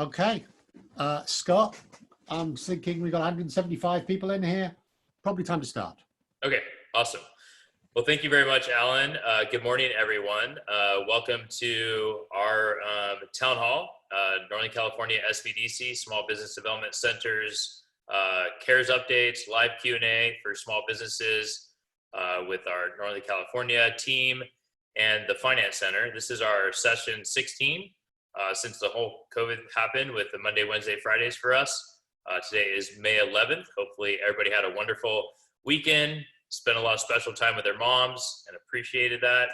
Okay, Scott, I'm thinking we got 175 people in here. Probably time to start. Okay, awesome. Well, thank you very much, Alan. Good morning, everyone. Welcome to our town hall, Northern California SBDC, Small Business Development Center's CARES updates, live Q&A for small businesses with our Northern California team and the Finance Center. This is our session 16 since the whole COVID happened with the Monday, Wednesday, Fridays for us. Today is May 11th. Hopefully everybody had a wonderful weekend, spent a lot of special time with their moms and appreciated that.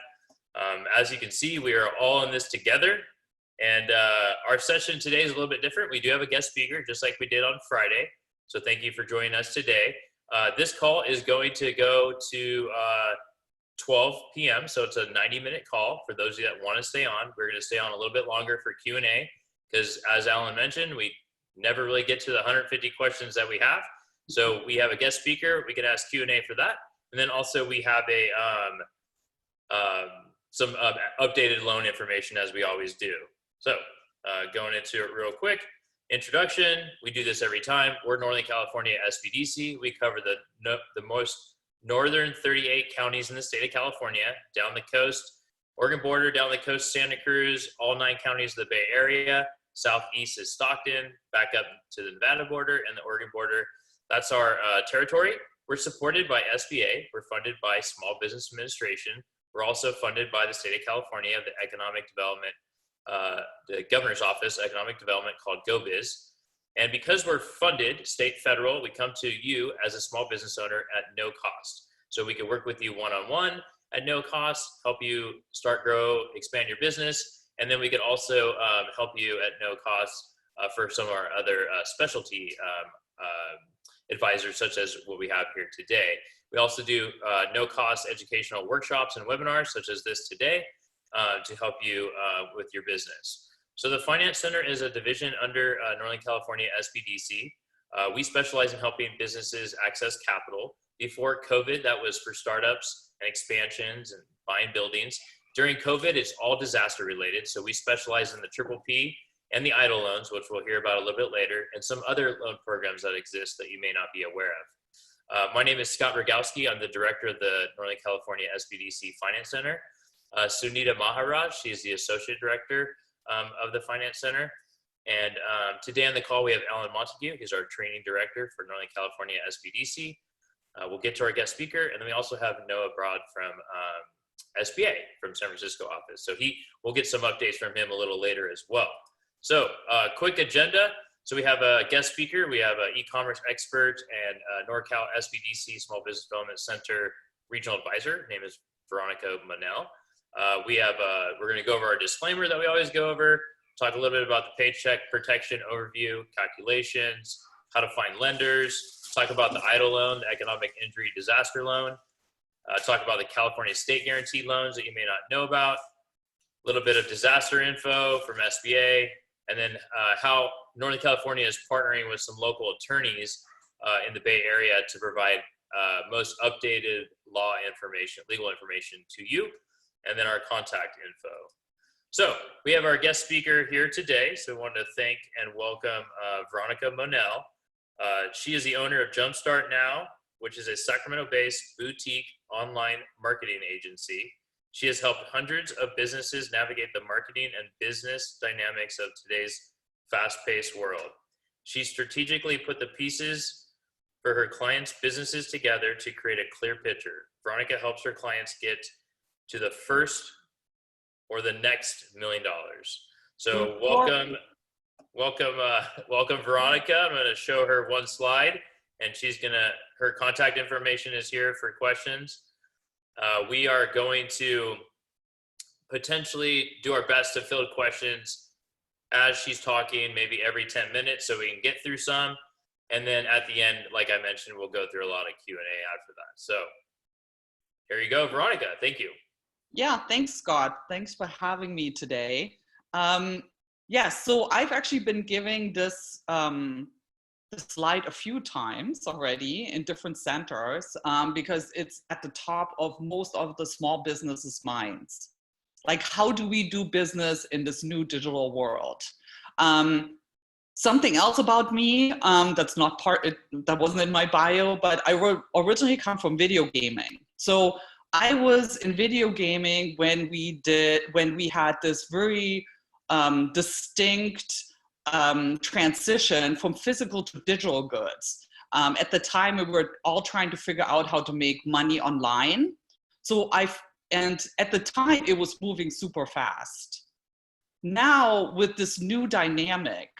As you can see, we are all in this together. And our session today is a little bit different. We do have a guest speaker, just like we did on Friday. So thank you for joining us today. This call is going to go to 12 p.m. So it's a 90-minute call for those of you that want to stay on. We're going to stay on a little bit longer for Q&A because, as Alan mentioned, we never really get to the 150 questions that we have. So we have a guest speaker. We can ask Q&A for that. And then also we have some updated loan information as we always do. So going into it real quick. Introduction, we do this every time. We're Northern California SBDC. We cover the most northern 38 counties in the state of California, down the coast, Oregon border, down the coast, Santa Cruz, all 9 counties of the Bay Area. Southeast is Stockton, back up to the Nevada border and the Oregon border. That's our territory. We're supported by SBA. We're funded by Small Business Administration. We're also funded by the state of California, the economic development, the governor's office, economic development called GoBiz. And because we're funded, state, federal, we come to you as a small business owner at no cost. So we can work with you one-on-one at no cost, help you start, grow, expand your business. And then we could also help you at no cost for some of our other specialty advisors, such as what we have here today. We also do no-cost educational workshops and webinars, such as this today, to help you with your business. So the Finance Center is a division under Northern California SBDC. We specialize in helping businesses access capital. Before COVID, that was for startups and expansions and buying buildings. During COVID, it's all disaster related. So we specialize in the PPP and the EIDL loans, which we'll hear about a little bit later, and some other loan programs that exist that you may not be aware of. My name is Scott Rogowski. I'm the director of the Northern California SBDC Finance Center. Sunita Maharaj, she's the associate director of the Finance Center. And today on the call, we have Alan Montague. He's our training director for Northern California SBDC. We'll get to our guest speaker. And then we also have Noah Broad from SBA from San Francisco office. So we'll get some updates from him a little later as well. So quick agenda. So we have a guest speaker. We have an e-commerce expert and NorCal SBDC Small Business Development Center regional advisor. Her name is Veronika Monell. We're going to go over our disclaimer that we always go over, talk a little bit about the Paycheck Protection Overview, calculations, how to find lenders, talk about the EIDL loan, the Economic Injury Disaster Loan, talk about the California State Guaranteed loans that you may not know about, a little bit of disaster info from SBA, and then how Northern California is partnering with some local attorneys in the Bay Area to provide most updated law information, legal information to you, and then our contact info. So we have our guest speaker here today. So we wanted to thank and welcome Veronika Monell. She is the owner of Jumpstart Now, which is a Sacramento-based boutique online marketing agency. She has helped hundreds of businesses navigate the marketing and business dynamics of today's fast-paced world. She strategically put the pieces for her clients' businesses together to create a clear picture. Veronika helps her clients get to the first or the next $1 million. So welcome, Veronika. I'm going to show her one slide, and her contact information is here for questions. We are going to potentially do our best to field questions as she's talking, maybe every 10 minutes, so we can get through some. And then at the end, like I mentioned, we'll go through a lot of Q&A after that. So here you go, Veronika. Thank you. Yeah, thanks, Scott. Thanks for having me today. So I've actually been giving this slide a few times already in different centers because it's at the top of most of the small businesses' minds. Like, how do we do business in this new digital world? Something else about me that's not that wasn't in my bio, but I originally come from video gaming. So I was in video gaming when we had this very distinct transition from physical to digital goods. At the time, we were all trying to figure out how to make money online. And at the time, it was moving super fast. Now, with this new dynamic,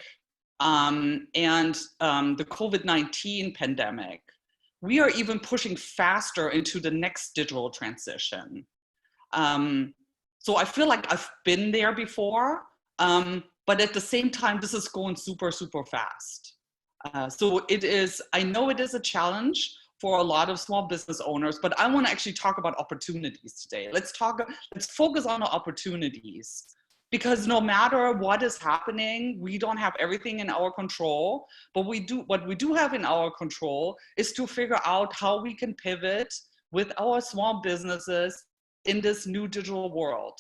and the COVID-19 pandemic, we are even pushing faster into the next digital transition. So I feel like I've been there before, but at the same time, this is going super, super fast. So I know it is a challenge for a lot of small business owners, but I want to actually talk about opportunities today. Let's focus on the opportunities. Because no matter what is happening, we don't have everything in our control, but what we do have in our control is to figure out how we can pivot with our small businesses in this new digital world.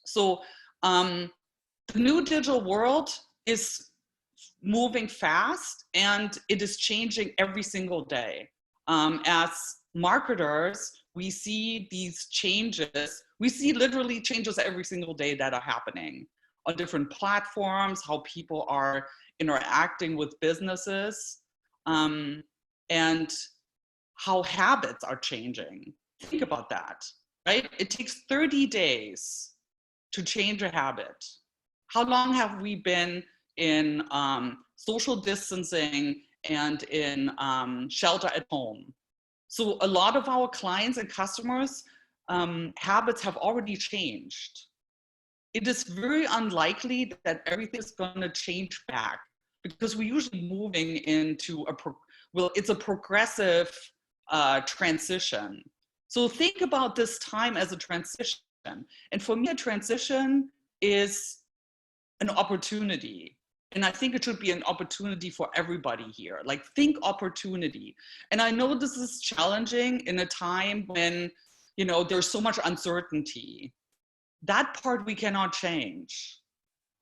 So the new digital world is moving fast and it is changing every single day. As marketers, we see these changes. We see literally changes every single day that are happening on different platforms, how people are interacting with businesses, and how habits are changing. Think about that, right? It takes 30 days to change a habit. How long have we been in social distancing and in shelter at home? So a lot of our clients and customers' habits have already changed. It is very unlikely that everything is going to change back because we're usually moving into it's a progressive transition. So think about this time as a transition. And for me, a transition is an opportunity. And I think it should be an opportunity for everybody here. Like, think opportunity. And I know this is challenging in a time when, there's so much uncertainty. That part we cannot change.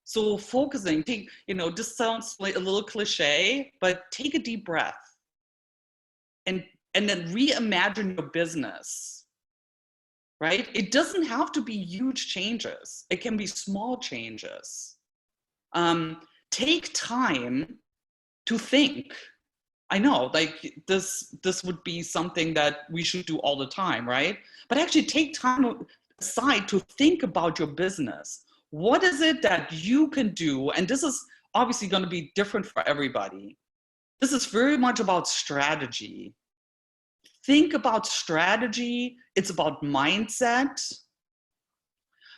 So focusing, this sounds like a little cliche, but take a deep breath and then reimagine your business, right? It doesn't have to be huge changes. It can be small changes. Take time to think. I know, like this would be something that we should do all the time, right? But actually take time aside to think about your business. What is it that you can do? And this is obviously going to be different for everybody. This is very much about strategy. Think about strategy. It's about mindset.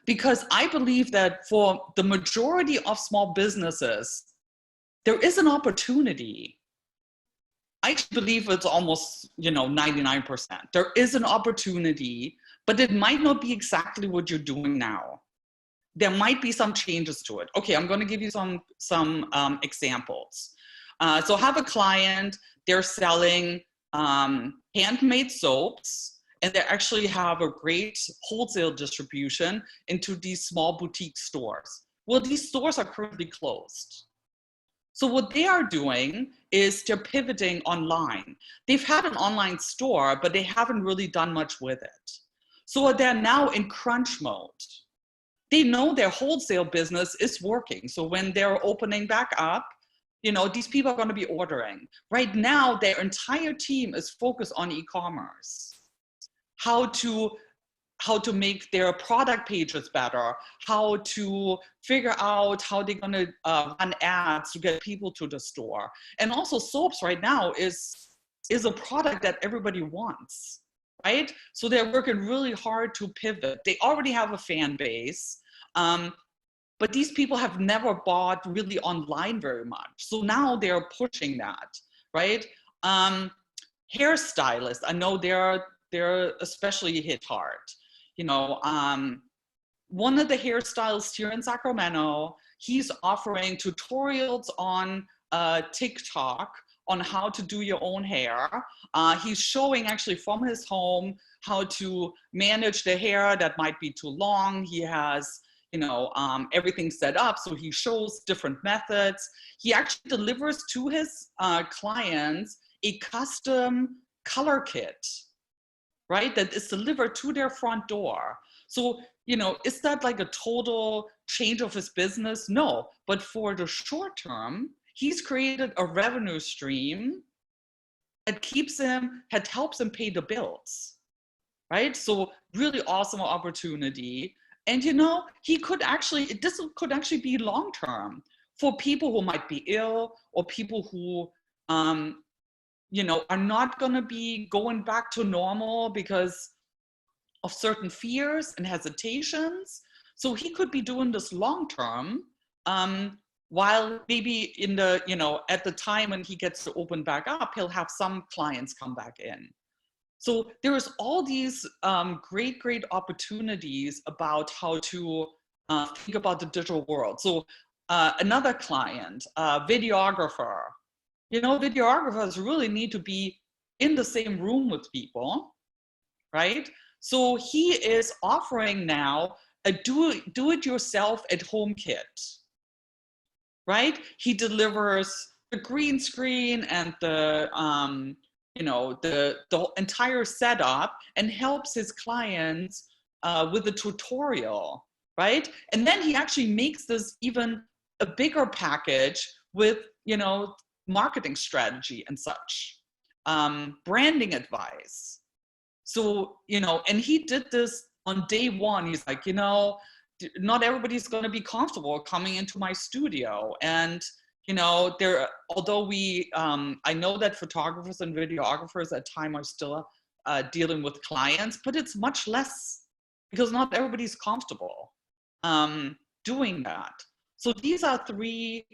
Because I believe that for the majority of small businesses, there is an opportunity. I actually believe it's almost, 99%. There is an opportunity, but it might not be exactly what you're doing now. There might be some changes to it. Okay, I'm going to give you some examples. So I have a client, they're selling handmade soaps, and they actually have a great wholesale distribution into these small boutique stores. Well, these stores are currently closed. So what they are doing is they're pivoting online. They've had an online store, but they haven't really done much with it. So they're now in crunch mode. They know their wholesale business is working. So when they're opening back up, these people are going to be ordering. Right now, their entire team is focused on e-commerce. How to make their product pages better, how to figure out how they're going to run ads to get people to the store. And also soaps right now is a product that everybody wants, right? So they're working really hard to pivot. They already have a fan base, but these people have never bought really online very much. So now they're pushing that, right? Hairstylists, I know they're especially hit hard. One of the hairstylists here in Sacramento, he's offering tutorials on TikTok on how to do your own hair. He's showing actually from his home how to manage the hair that might be too long. He has, everything set up. So he shows different methods. He actually delivers to his clients a custom color kit, right? That is delivered to their front door. So, is that like a total change of his business? No, but for the short term, he's created a revenue stream that helps him pay the bills, right? So really awesome opportunity. And this could actually be long-term for people who might be ill, or people who, are not gonna be going back to normal because of certain fears and hesitations. So he could be doing this long-term, while maybe in the, at the time when he gets to open back up, he'll have some clients come back in. So there's all these great opportunities about how to think about the digital world. So another client, videographer. Videographers really need to be in the same room with people, right? So he is offering now a do-it-yourself at-home kit, right? He delivers the green screen and the entire setup, and helps his clients with the tutorial, right? And then he actually makes this even a bigger package with, marketing strategy and such, branding advice. So, and he did this on day one. He's like, not everybody's going to be comfortable coming into my studio. And, although I know that photographers and videographers at times are still dealing with clients, but it's much less, because not everybody's comfortable doing that. So these are three.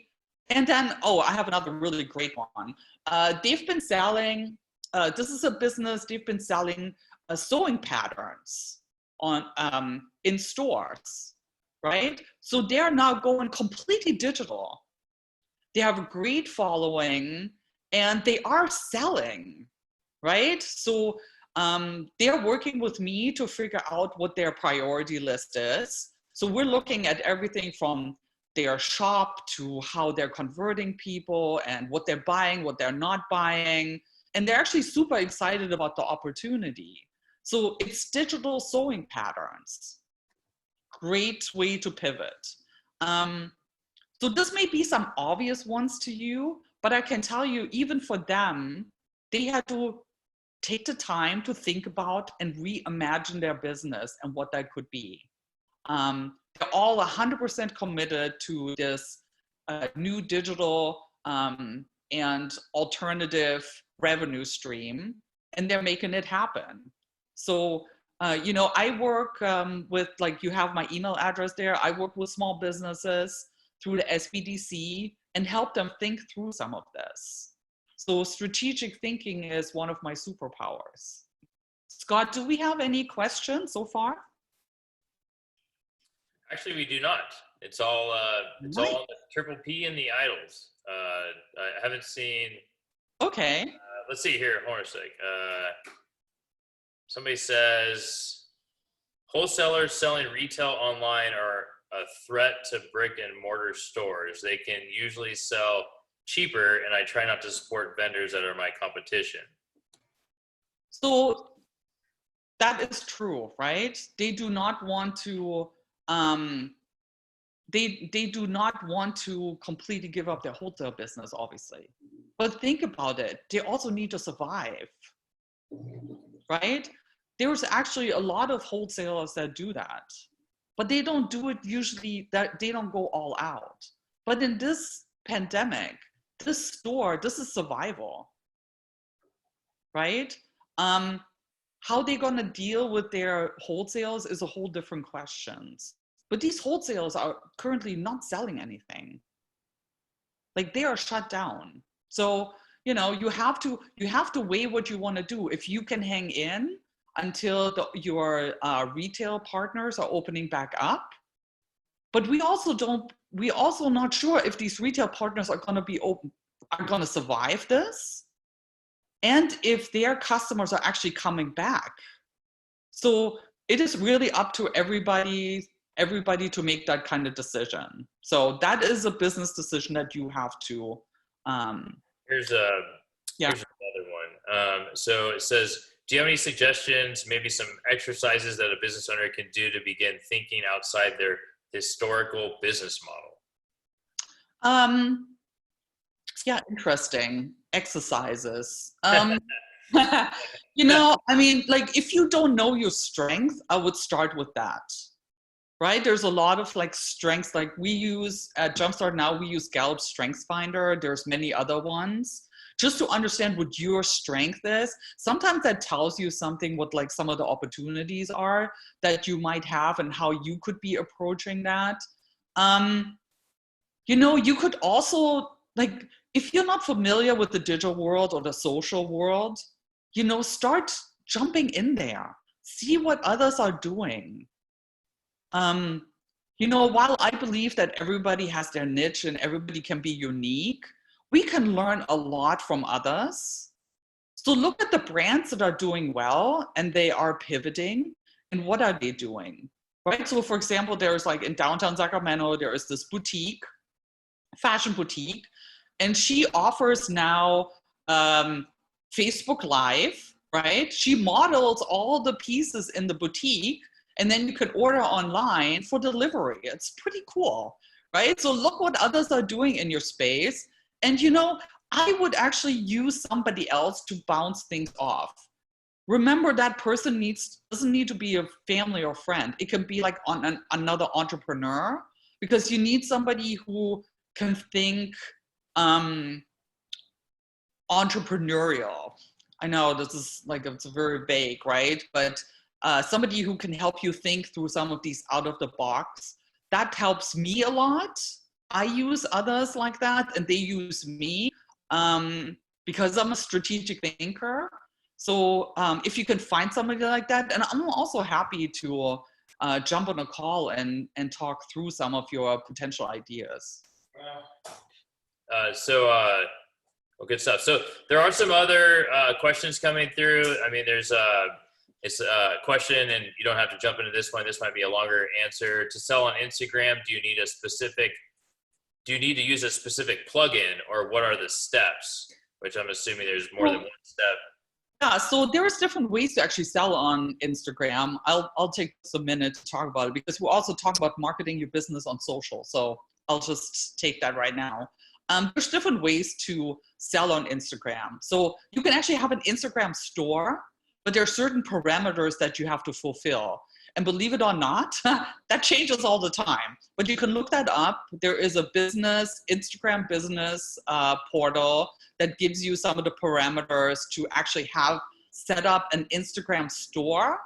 And then, I have another really great one. They've been selling, this is a business, they've been selling sewing patterns in stores, right? So they're now going completely digital. They have a great following, and they are selling, right? So they're working with me to figure out what their priority list is. So we're looking at everything from their shop to how they're converting people, and what they're buying, what they're not buying. And they're actually super excited about the opportunity. So it's digital sewing patterns. Great way to pivot. So this may be some obvious ones to you, but I can tell you, even for them, they had to take the time to think about and reimagine their business and what that could be. They're all 100% committed to this new digital and alternative revenue stream, and they're making it happen. So, I work with, like, you have my email address there. I work with small businesses through the SBDC and help them think through some of this. So strategic thinking is one of my superpowers. Scott, do we have any questions so far? Actually, we do not. It's all on the Triple P and the idols. I haven't seen. Okay. Let's see here. Hold on a sec. Somebody says wholesalers selling retail online are a threat to brick and mortar stores. They can usually sell cheaper, and I try not to support vendors that are my competition. So that is true, right? They do not want to. They do not want to completely give up their wholesale business, obviously. But think about it. They also need to survive, right? There's actually a lot of wholesalers that do that, but they don't do it usually, that they don't go all out. But in this pandemic, this is survival, right? How they're gonna deal with their wholesales is a whole different question. But these wholesalers are currently not selling anything. Like, they are shut down. So, you have to weigh what you want to do. If you can hang in until your retail partners are opening back up. But we also not sure if these retail partners are going to survive this, and if their customers are actually coming back. So it is really up to everybody everybody to make that kind of decision. So that is a business decision that you have to. Here's Yeah. here's another one. So it says, do you have any suggestions, maybe some exercises that a business owner can do to begin thinking outside their historical business model? Yeah, interesting. Exercises. You know, I mean, like if you don't know your strength, I would start with that. Right? There's a lot of like strengths, like we use at Jumpstart now, we use Gallup's Strengths Finder. There's many other ones. Just to understand what your strength is. Sometimes that tells you something what like some of the opportunities are that you might have and how you could be approaching that. You know, you could also, like, if you're not familiar with the digital world or the social world, you know, start jumping in there. See what others are doing. You know, while I believe that everybody has their niche and everybody can be unique, we can learn a lot from others. So look at the brands that are doing well and they are pivoting, and what are they doing, right? So for example, there's like in downtown Sacramento, there is this boutique, fashion boutique, and she offers now Facebook Live, right? She models all the pieces in the boutique, and then you could order online for delivery. It's pretty cool, right? So look what others are doing in your space. And you know, I would actually use somebody else to bounce things off. Remember, that person doesn't need to be a family or friend. It can be like another entrepreneur, because you need somebody who can think entrepreneurial. I know this is like, it's very vague, right? But somebody who can help you think through some of these out of the box, that helps me a lot. I use others like that and they use me because I'm a strategic thinker. So if you can find somebody like that, and I'm also happy to jump on a call and talk through some of your potential ideas. Well, good stuff. So there are some other questions coming through. I mean, it's a question, and you don't have to jump into this one. This might be a longer answer. To sell on Instagram, do you need to use a specific plugin, or what are the steps? Which I'm assuming there's more than one step. Yeah, so there's different ways to actually sell on Instagram. I'll take just a minute to talk about it, because we'll also talk about marketing your business on social. So I'll just take that right now. There's different ways to sell on Instagram. So you can actually have an Instagram store, but there are certain parameters that you have to fulfill. And believe it or not, that changes all the time. But you can look that up. There is a Instagram business portal that gives you some of the parameters to actually have set up an Instagram store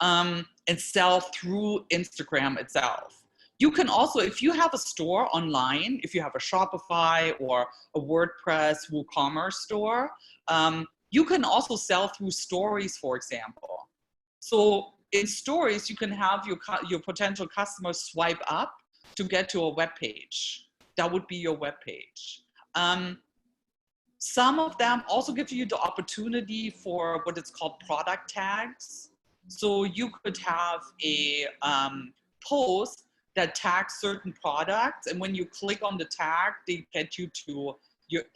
and sell through Instagram itself. You can also, if you have a store online, if you have a Shopify or a WordPress WooCommerce store, you can also sell through stories, for example. So in stories, you can have your potential customers swipe up to get to a web page. That would be your web page. Some of them also give you the opportunity for what is called product tags. So you could have a post that tags certain products, and when you click on the tag, they get you to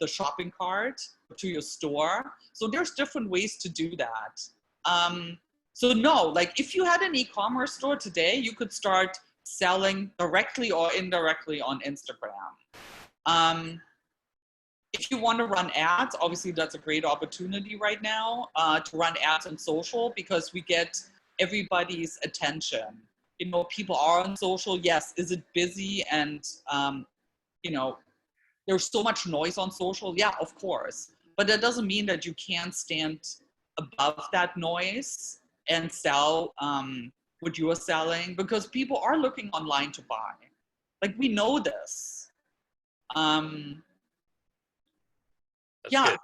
the shopping cart, to your store. So there's different ways to do that. So no, like if you had an e-commerce store today, you could start selling directly or indirectly on Instagram. If you want to run ads, obviously that's a great opportunity right now to run ads on social, because we get everybody's attention. You know, people are on social. Yes, is it busy? And, you know, there's so much noise on social. Yeah, of course. But that doesn't mean that you can't stand above that noise and sell what you are selling, because people are looking online to buy. Like, we know this. Yeah,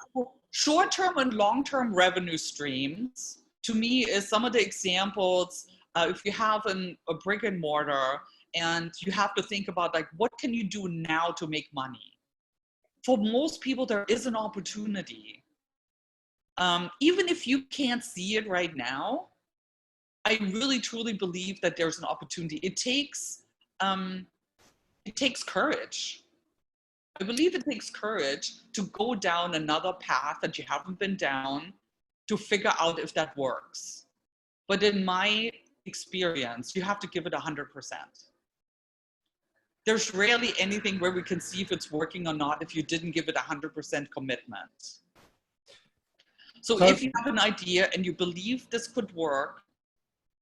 short-term and long-term revenue streams, to me, is some of the examples. If you have a brick and mortar and you have to think about, like, what can you do now to make money? For most people, there is an opportunity. Even if you can't see it right now, I really truly believe that there's an opportunity. It takes courage. I believe it takes courage to go down another path that you haven't been down to figure out if that works. But in my experience, you have to give it 100%. There's rarely anything where we can see if it's working or not if you didn't give it 100% commitment. So if you have an idea and you believe this could work,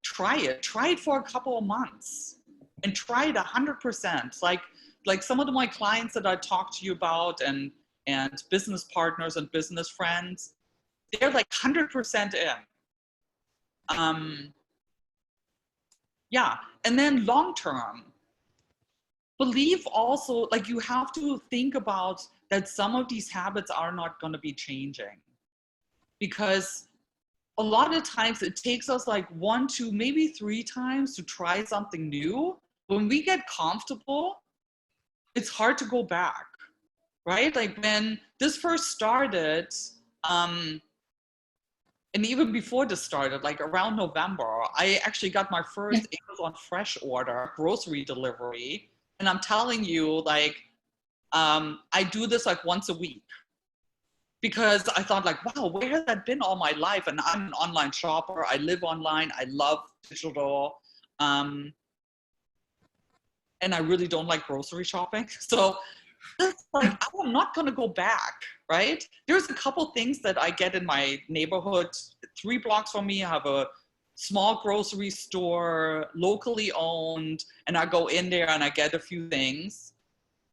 try it. Try it for a couple of months and try it 100%. Like some of my clients that I talked to you about and business partners and business friends, they're like 100% in. Yeah, and then long term, believe also, like you have to think about that some of these habits are not going to be changing, because a lot of times it takes us like 1, 2, maybe 3 times to try something new. When we get comfortable, it's hard to go back, right? Like when this first started, and even before this started, like around November, I actually got my first Amazon Fresh order, grocery delivery. And I'm telling you, like, I do this like once a week because I thought like, wow, where has that been all my life? And I'm an online shopper. I live online. I love digital. And I really don't like grocery shopping. So that's like, I'm not going to go back, right? There's a couple things that I get in my neighborhood. 3 blocks from me, I have a small grocery store, locally owned, and I go in there and I get a few things.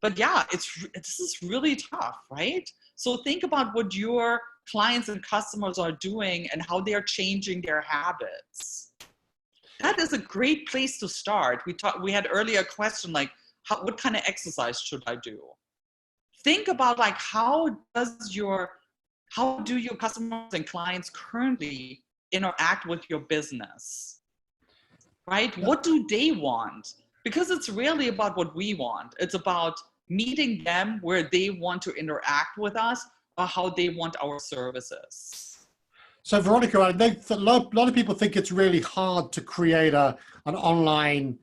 But yeah, this is really tough, right? So think about what your clients and customers are doing and how they're changing their habits. That is a great place to start. We had earlier a question like, what kind of exercise should I do? Think about like, how do your customers and clients currently interact with your business, right? What do they want? Because it's really about what we want. It's about meeting them where they want to interact with us or how they want our services. So Veronika, a lot of people think it's really hard to create an online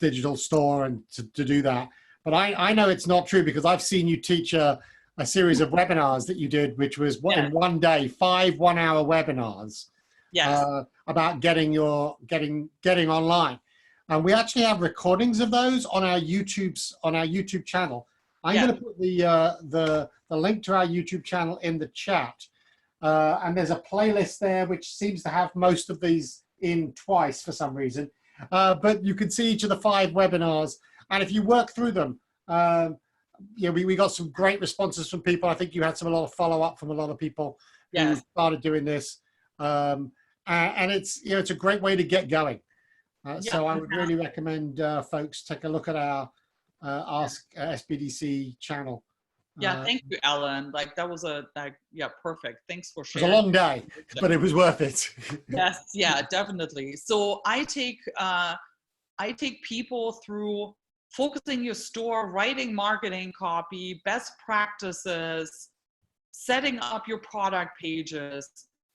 digital store and to do that. But I know it's not true, because I've seen you teach a series of webinars that you did, which was in one day, 5 one-hour webinars about getting online. And we actually have recordings of those on our YouTube channel. I'm going to put the link to our YouTube channel in the chat. And there's a playlist there which seems to have most of these in twice for some reason. But you can see each of the 5 webinars. And if you work through them, we got some great responses from people. I think you had a lot of follow-up from a lot of people who started doing this. And it's a great way to get going. So I would really recommend folks take a look at our Ask SBDC channel. Yeah, thank you, Ellen. Like that was perfect. Thanks for sharing. It was a long day, but it was worth it. Yes, yeah, definitely. So I take people through focusing your store, writing marketing copy, best practices, setting up your product pages.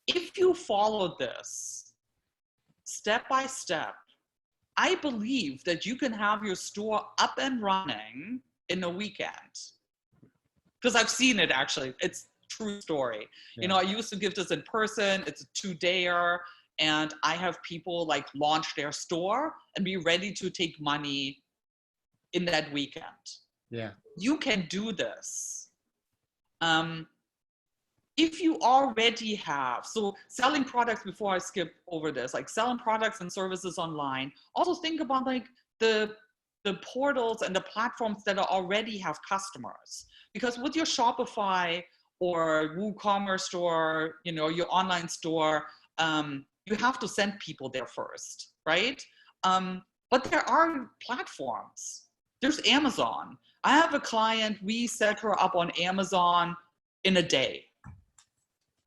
If you follow this step by step, I believe that you can have your store up and running in a weekend. Because I've seen it actually. It's a true story. Yeah. You know, I used to give this in person. It's a 2-dayer. And I have people like launch their store and be ready to take money in that weekend. Yeah. You can do this. If you already have, so selling products, before I skip over this, like selling products and services online, also think about like the portals and the platforms that already have customers. Because with your Shopify or WooCommerce store, you know, your online store, you have to send people there first, right? But there are platforms. There's Amazon. I have a client, we set her up on Amazon in a day.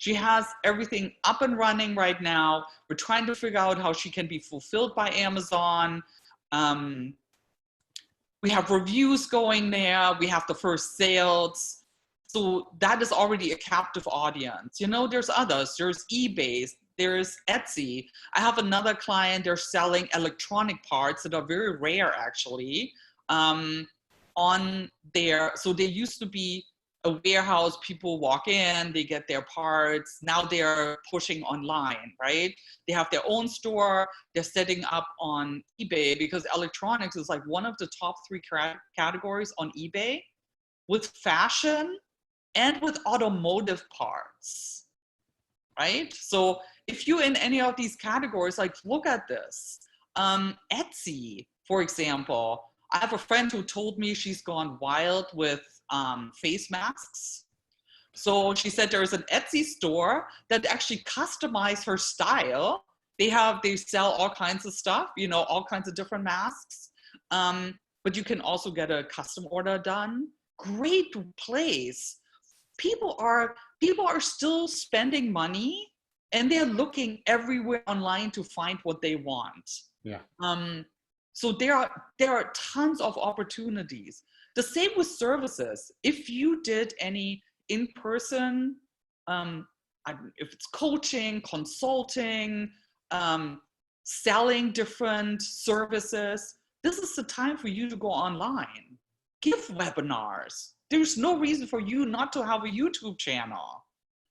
She has everything up and running right now. We're trying to figure out how she can be fulfilled by Amazon. We have reviews going there. We have the first sales. So that is already a captive audience. You know, there's others. There's eBay. There's Etsy. I have another client, they're selling electronic parts that are very rare actually, on their, so they used to be a warehouse, people walk in, they get their parts. Now they're pushing online, right? They have their own store, they're setting up on eBay, because electronics is like one of the top 3 categories on eBay, with fashion and with automotive parts, right? So if you're in any of these categories, like look at this. Etsy, for example, I have a friend who told me she's gone wild with face masks. So she said there's an Etsy store that actually customizes her style. They sell all kinds of stuff, you know, all kinds of different masks. But you can also get a custom order done. Great place. People are still spending money, and they're looking everywhere online to find what they want. Yeah. So there are tons of opportunities. The same with services. If you did any in-person, if it's coaching, consulting, selling different services, this is the time for you to go online. Give webinars. There's no reason for you not to have a YouTube channel.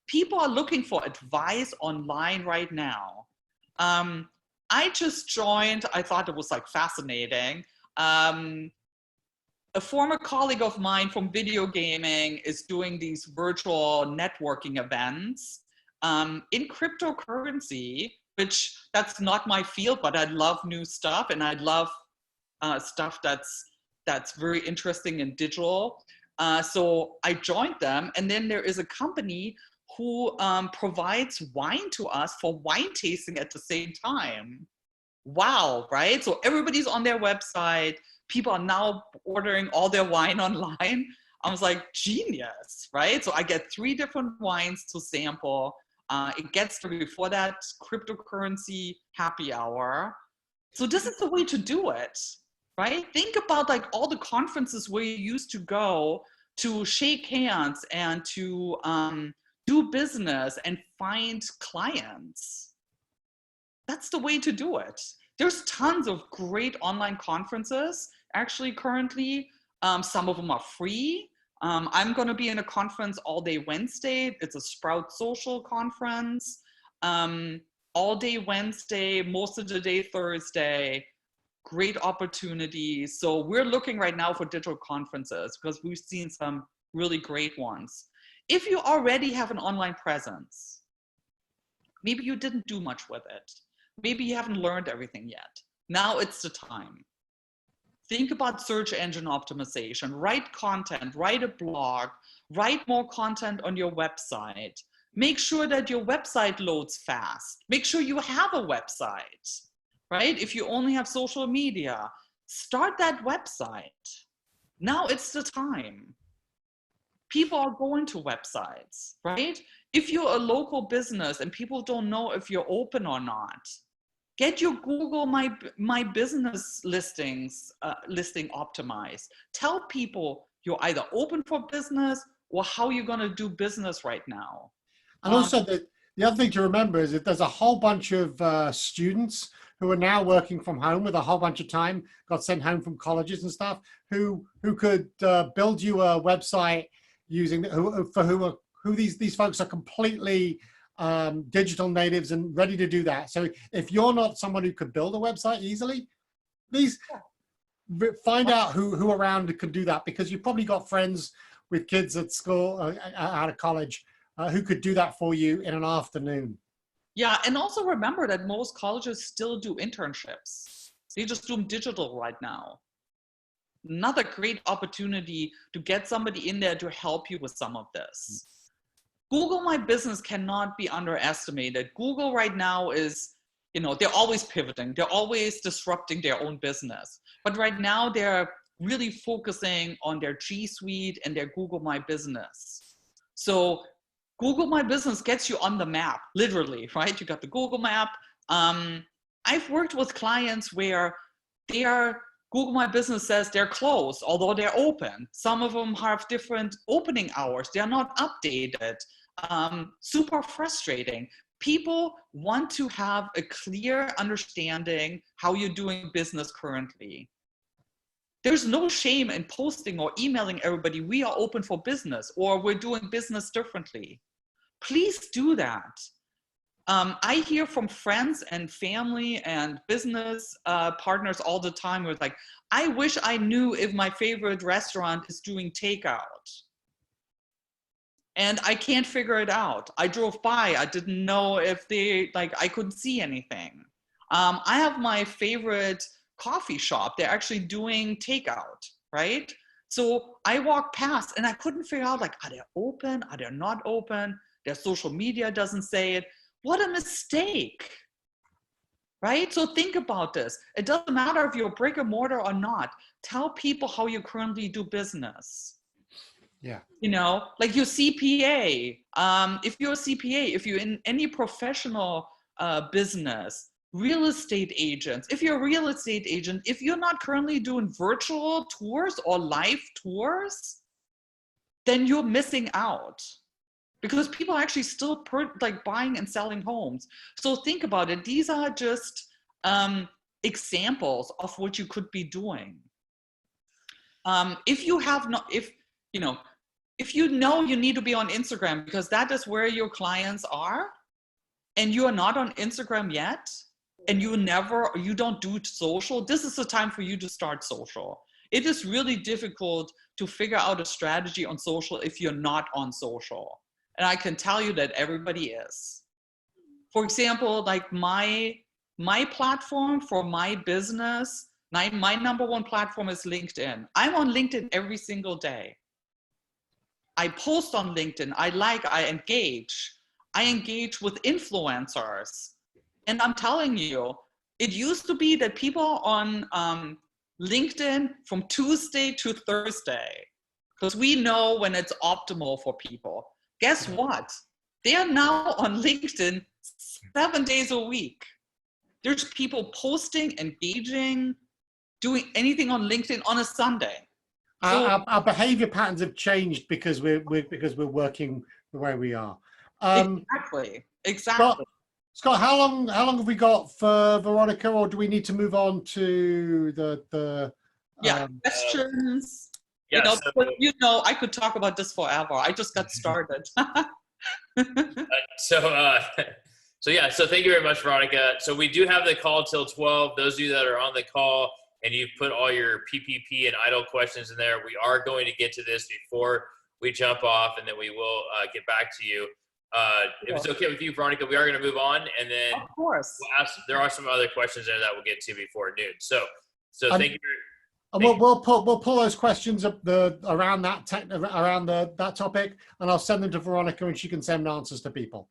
People are looking for advice online right now. I just joined, I thought it was like fascinating. A former colleague of mine from video gaming is doing these virtual networking events in cryptocurrency, which that's not my field, but I love new stuff, and I love stuff that's very interesting in digital. So I joined them, and then there is a company who provides wine to us for wine tasting at the same time. Wow, right? So everybody's on their website. People are now ordering all their wine online. I was like, genius, right? So I get 3 different wines to sample. It gets to before that cryptocurrency happy hour. So this is the way to do it, right? Think about like all the conferences where you used to go to shake hands and to do business and find clients. That's the way to do it. There's tons of great online conferences actually currently. Some of them are free. I'm going to be in a conference all day Wednesday. It's a Sprout Social conference. All day Wednesday, most of the day Thursday. Great opportunities. So we're looking right now for digital conferences because we've seen some really great ones. If you already have an online presence, maybe you didn't do much with it. Maybe you haven't learned everything yet. Now it's the time. Think about search engine optimization, write content, write a blog, write more content on your website. Make sure that your website loads fast. Make sure you have a website, right? If you only have social media, start that website. Now it's the time. People are going to websites, right? If you're a local business and people don't know if you're open or not, get your Google My Business listing optimized. Tell people you're either open for business or how you're going to do business right now. And also the other thing to remember is that there's a whole bunch of students who are now working from home with a whole bunch of time, got sent home from colleges and stuff, who could build you a website using who these folks are completely digital natives and ready to do that. So if you're not someone who could build a website easily, please find out who around could do that, because you've probably got friends with kids at school, out of college, who could do that for you in an afternoon. Yeah, and also remember that most colleges still do internships. They just do them digital right now. Another great opportunity to get somebody in there to help you with some of this. Google My Business cannot be underestimated. Google right now is, you know, they're always pivoting. They're always disrupting their own business. But right now they're really focusing on their G Suite and their Google My Business. So Google My Business gets you on the map, literally, right? You got the Google map. I've worked with clients where Google My Business says they're closed, although they're open. Some of them have different opening hours. They're not updated. Super frustrating. People want to have a clear understanding how you're doing business currently. There's no shame in posting or emailing everybody, we are open for business, or we're doing business differently. Please do that. I hear from friends and family and business partners all the time who are like, I wish I knew if my favorite restaurant is doing takeout. And I can't figure it out. I drove by, I didn't know if they, like, I couldn't see anything. I have my favorite coffee shop, they're actually doing takeout, right? So I walked past and I couldn't figure out, like, are they open? Are they not open? Their social media doesn't say it. What a mistake, right? So think about this. It doesn't matter if you're brick and mortar or not. Tell people how you currently do business. Yeah. You know, like your CPA. If you're a CPA, if you're in any professional business, real estate agents, if you're a real estate agent, if you're not currently doing virtual tours or live tours, then you're missing out. Because people are actually still like buying and selling homes. So think about it. These are just examples of what you could be doing. If you have not, if you know you need to be on Instagram because that is where your clients are, and you are not on Instagram yet, and you don't do social, this is the time for you to start social. It is really difficult to figure out a strategy on social if you're not on social. And I can tell you that everybody is. For example, like my platform for my business, my number one platform is LinkedIn. I'm on LinkedIn every single day. I post on LinkedIn, I engage. I engage with influencers. And I'm telling you, it used to be that people on LinkedIn from Tuesday to Thursday, because we know when it's optimal for people. Guess what? They are now on LinkedIn 7 days a week. There's people posting, engaging, doing anything on LinkedIn on a Sunday. So, our behavior patterns have changed because we're working the way we are. Exactly. Scott, how long have we got for Veronika, or do we need to move on to the questions? Yeah, I could talk about this forever. I just got started. So thank you very much, Veronika. So we do have the call till 12. Those of you that are on the call and you've put all your PPP and EIDL questions in there, we are going to get to this before we jump off, and then we will get back to you. If it's okay with you, Veronika, we are going to move on, and then of course, there are some other questions there that we'll get to before noon. So thank you. And we'll pull those questions up around that topic, and I'll send them to Veronika, and she can send answers to people.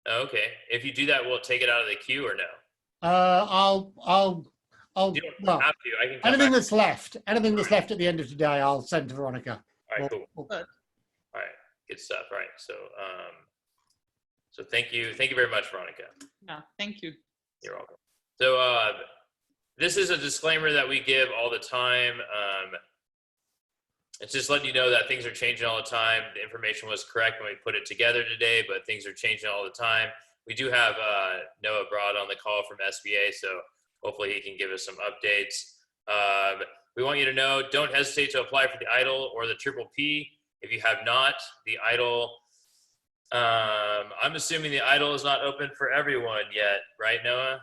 Okay. If you do that, we'll take it out of the queue, or no? You don't have to. I can anything that's left at the end of today, I'll send to Veronika. All right, cool. All right, good stuff. All right, so thank you very much, Veronika. Yeah, thank you. You're welcome. So this is a disclaimer that we give all the time. It's just letting you know that things are changing all the time. The information was correct when we put it together today, but things are changing all the time. We do have Noah Broad on the call from SBA, so hopefully he can give us some updates. We want you to know, don't hesitate to apply for the EIDL or the Triple P. If you have not, the EIDL, I'm assuming the EIDL is not open for everyone yet, right, Noah?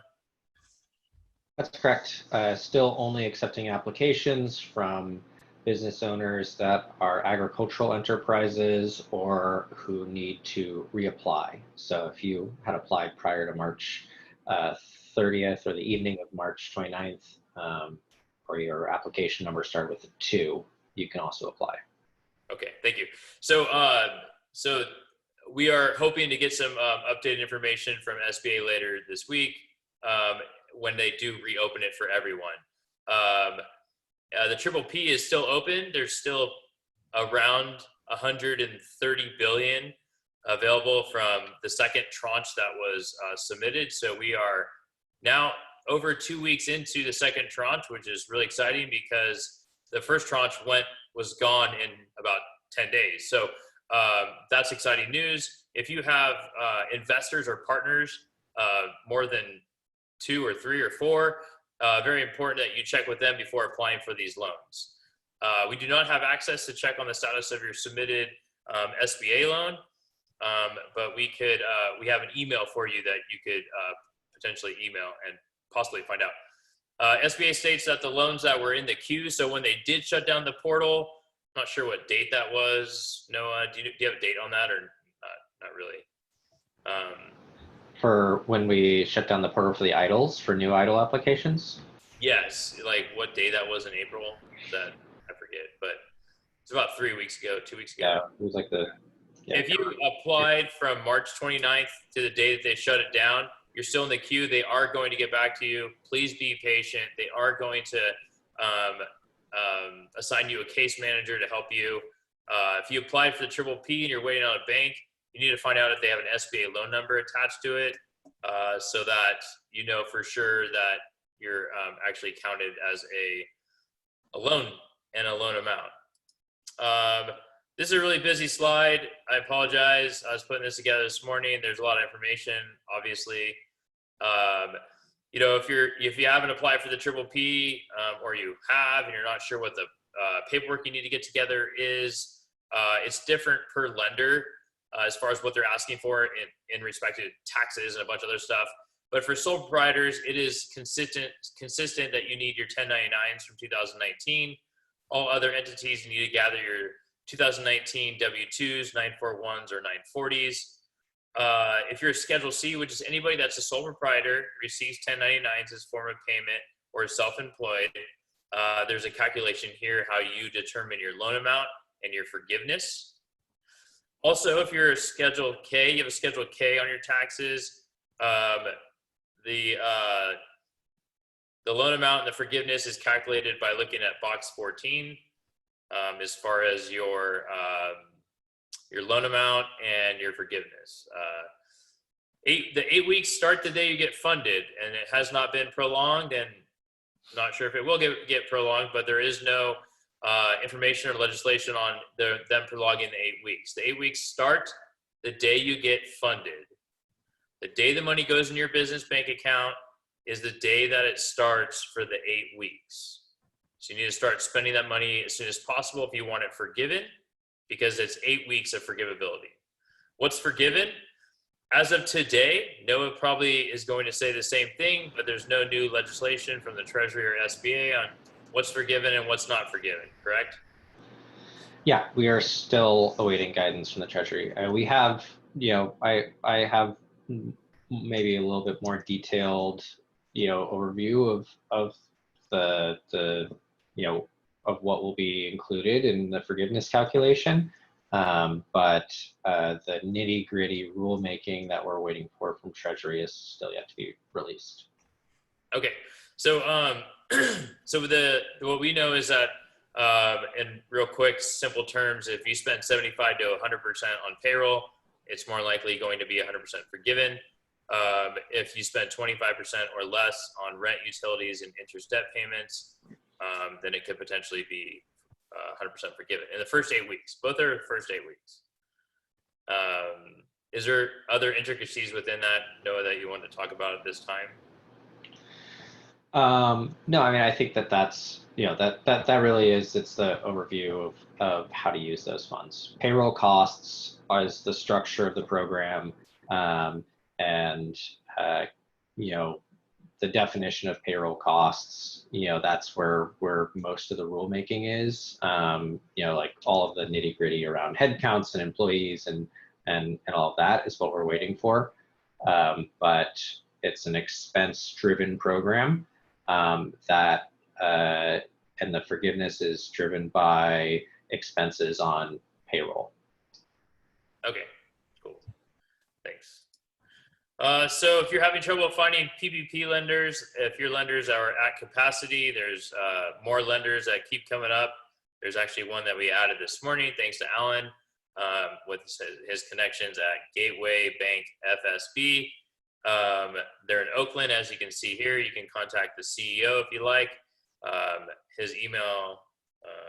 That's correct. Still only accepting applications from business owners that are agricultural enterprises or who need to reapply. So if you had applied prior to March 30th or the evening of March 29th, or your application number started with a 2, you can also apply. Okay, thank you. So we are hoping to get some updated information from SBA later this week when they do reopen it for everyone. The Triple P is still open. There's still around 130 billion available from the second tranche that was submitted. So we are now over 2 weeks into the second tranche, which is really exciting because the first tranche was gone in about 10 days. So that's exciting news. if you have investors or partners, more than 2 or 3 or 4, very important that you check with them before applying for these loans. We do not have access to check on the status of your submitted SBA loan, but we have an email for you that you could potentially email and possibly find out. SBA states that the loans that were in the queue, so when they did shut down the portal, I'm not sure what date that was. Noah, do you have a date on that, or not really? For when we shut down the portal for the EIDLs, for new EIDL applications? Yes, like what day that was in April? That I forget, but it's about 3 weeks ago, 2 weeks ago. Yeah, it was like the... Yeah. If you applied from March 29th to the day that they shut it down, you're still in the queue. They are going to get back to you. Please be patient. They are going to assign you a case manager to help you. If you applied for the Triple P and you're waiting on a bank, you need to find out if they have an SBA loan number attached to it, so that you know for sure that you're actually counted as a loan and a loan amount. This is a really busy slide. I apologize. I was putting this together this morning. There's a lot of information, obviously. You know, if you haven't applied for the Triple P, or you have and you're not sure what the paperwork you need to get together is, it's different per lender as far as what they're asking for in respect to taxes and a bunch of other stuff. But for sole proprietors, it is consistent that you need your 1099s from 2019. All other entities, you need to gather your 2019 W-2s, 941s, or 940s. If you're a Schedule C, which is anybody that's a sole proprietor, receives 1099s as form of payment, or is self-employed, there's a calculation here how you determine your loan amount and your forgiveness. Also, if you're a Schedule K, you have a Schedule K on your taxes, the loan amount and the forgiveness is calculated by looking at box 14, as far as your loan amount and your forgiveness. The 8 weeks start the day you get funded, and it has not been prolonged, and I'm not sure if it will get prolonged, but there is no information or legislation on them prolonging the 8 weeks. The 8 weeks start the day you get funded. The day the money goes in your business bank account is the day that it starts for the 8 weeks. So you need to start spending that money as soon as possible if you want it forgiven, because it's 8 weeks of forgivability. What's forgiven? As of today, Noah probably is going to say the same thing, but there's no new legislation from the Treasury or SBA on what's forgiven and what's not forgiven, correct? Yeah, we are still awaiting guidance from the Treasury. We have, I have maybe a little bit more detailed, overview of the of what will be included in the forgiveness calculation. But the nitty-gritty rulemaking that we're waiting for from Treasury is still yet to be released. Okay, so what we know is that, in real quick, simple terms, if you spend 75 to 100% on payroll, it's more likely going to be 100% forgiven. If you spend 25% or less on rent, utilities, and interest debt payments, then it could potentially be 100% forgiven in the first 8 weeks. Both are the first 8 weeks. Is there other intricacies within that, Noah, that you want to talk about at this time? No, I mean, I think that's, that really is, it's the overview of how to use those funds. Payroll costs is the structure of the program, and the definition of payroll costs, that's where most of the rulemaking is, like all of the nitty gritty around headcounts and employees and all of that is what we're waiting for. But it's an expense driven program, that, and the forgiveness is driven by expenses on payroll. Okay, cool, thanks. So if you're having trouble finding PPP lenders, if your lenders are at capacity, there's more lenders that keep coming up. There's actually one that we added this morning, thanks to Alan, with his connections at Gateway Bank FSB. They're in Oakland, as you can see here. You can contact the CEO if you like. His email,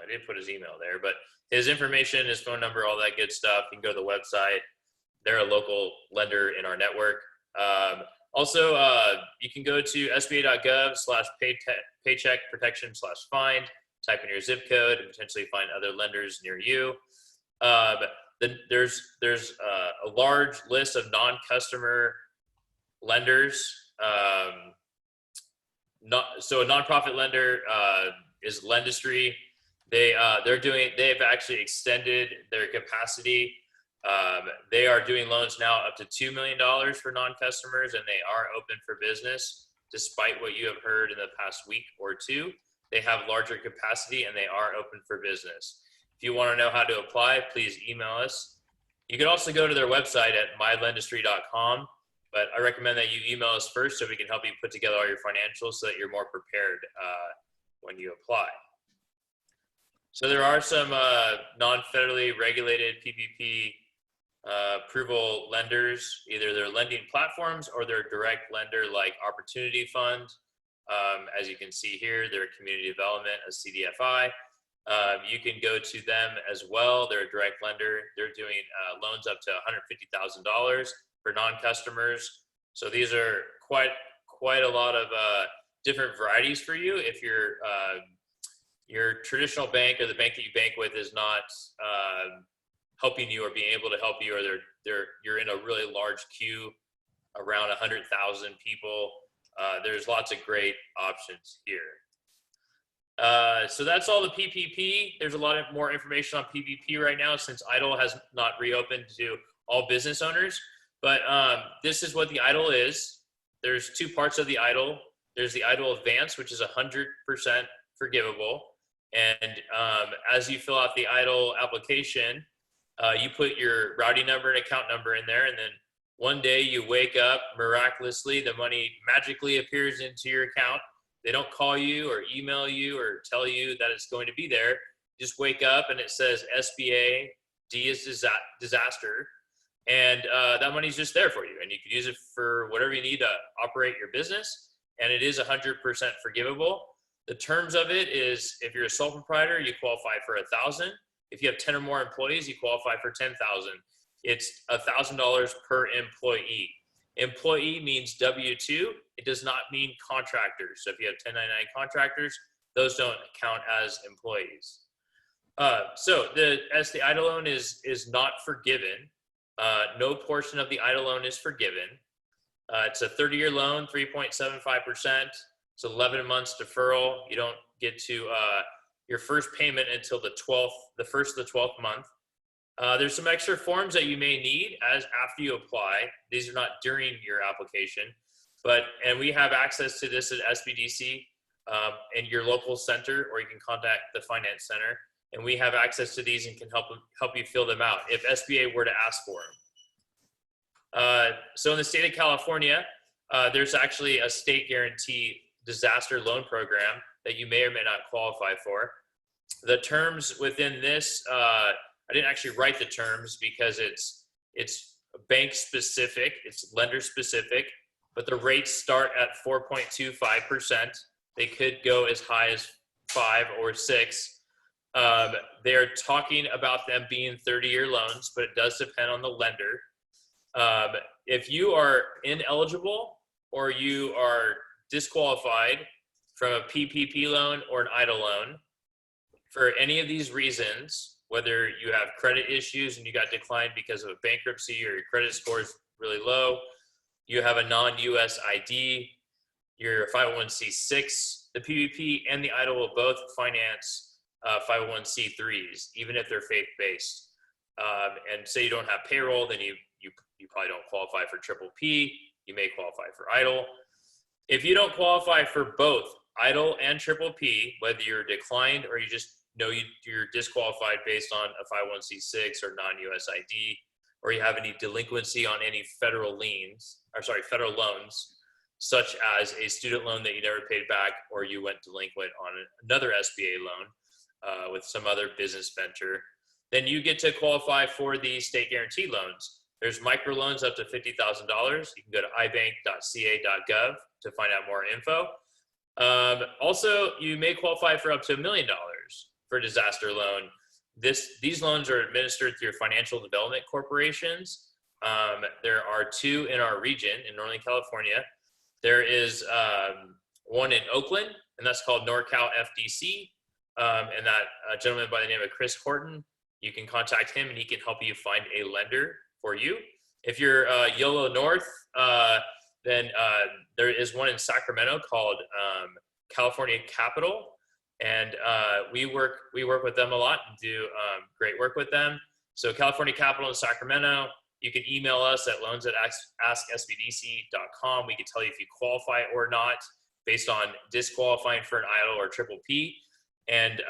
I didn't put his email there, but his information, his phone number, all that good stuff. You can go to the website. they're a local lender in our network. Also, you can go to sba.gov/paycheck protection/find, type in your zip code and potentially find other lenders near you. There's a large list of non-customer lenders. So a nonprofit lender is Lendistry. They've actually extended their capacity. They are doing loans now up to $2 million for non-customers, and they are open for business. Despite what you have heard in the past week or two, they have larger capacity and they are open for business. If you want to know how to apply, please email us. You can also go to their website at mylendistry.com, but I recommend that you email us first so we can help you put together all your financials so that you're more prepared when you apply. So there are some non-federally regulated PPP approval lenders. Either they're lending platforms or they're direct lender like Opportunity Fund. As you can see here, they're community development, a CDFI. You can go to them as well. They're a direct lender. They're doing loans up to $150,000 for non-customers. So these are quite a lot of different varieties for you. If your traditional bank or the bank that you bank with is not helping you or being able to help you, or you're in a really large queue around 100,000 people, there's lots of great options here. So that's all the PPP. There's a lot of more information on PPP right now since EIDL has not reopened to all business owners. But this is what the EIDL is. There's two parts of the EIDL. There's the EIDL Advance, which is 100% forgivable. And as you fill out the EIDL application, you put your routing number and account number in there, and then one day you wake up, miraculously, the money magically appears into your account. They don't call you or email you or tell you that it's going to be there. You just wake up and it says SBA, D is disaster, and that money's just there for you, and you can use it for whatever you need to operate your business, and it is 100% forgivable. The terms of it is, if you're a sole proprietor, you qualify for $1,000. If you have 10 or more employees, you qualify for $10,000. It's $1,000 per employee. Employee means W-2. It does not mean contractors. So if you have 1099 contractors, those don't count as employees. So the EIDL loan is not forgiven. No portion of the EIDL loan is forgiven. It's a 30-year loan, 3.75%. It's 11 months deferral. You don't get to your first payment until the first of the 12th month. There's some extra forms that you may need after you apply. These are not during your application, and we have access to this at SBDC in your local center, or you can contact the finance center, and we have access to these and can help you fill them out if SBA were to ask for them. So in the state of California, there's actually a state guarantee disaster loan program that you may or may not qualify for. The terms within this, I didn't actually write the terms because it's bank specific, it's lender specific, but the rates start at 4.25%. They could go as high as 5 or 6. They're talking about them being 30-year loans, but it does depend on the lender. If you are ineligible or you are disqualified from a PPP loan or an EIDL loan, for any of these reasons, whether you have credit issues and you got declined because of a bankruptcy, or your credit score is really low, you have a non-US ID, you're a 501c6, the PPP and the EIDL will both finance 501c3s, even if they're faith-based. And say you don't have payroll, then you probably don't qualify for triple P. You may qualify for EIDL. If you don't qualify for both EIDL and triple P, whether you're declined or you just know you're disqualified based on a 501c6 or non-US ID, or you have any delinquency on any federal loans, such as a student loan that you never paid back, or you went delinquent on another SBA loan with some other business venture, then you get to qualify for the state guarantee loans. There's microloans up to $50,000. You can go to ibank.ca.gov to find out more info. Also, you may qualify for up to $1 million for a disaster loan. These loans are administered through financial development corporations. There are 2 in our region in Northern California. There is one in Oakland, and that's called NorCal FDC. And that gentleman by the name of Chris Horton, you can contact him and he can help you find a lender for you. If you're YOLO North, then there is one in Sacramento called California Capital. And we work with them a lot and do great work with them. So California Capital in Sacramento, you can email us at loans@asksbdc.com. We can tell you if you qualify or not based on disqualifying for an EIDL or triple P. And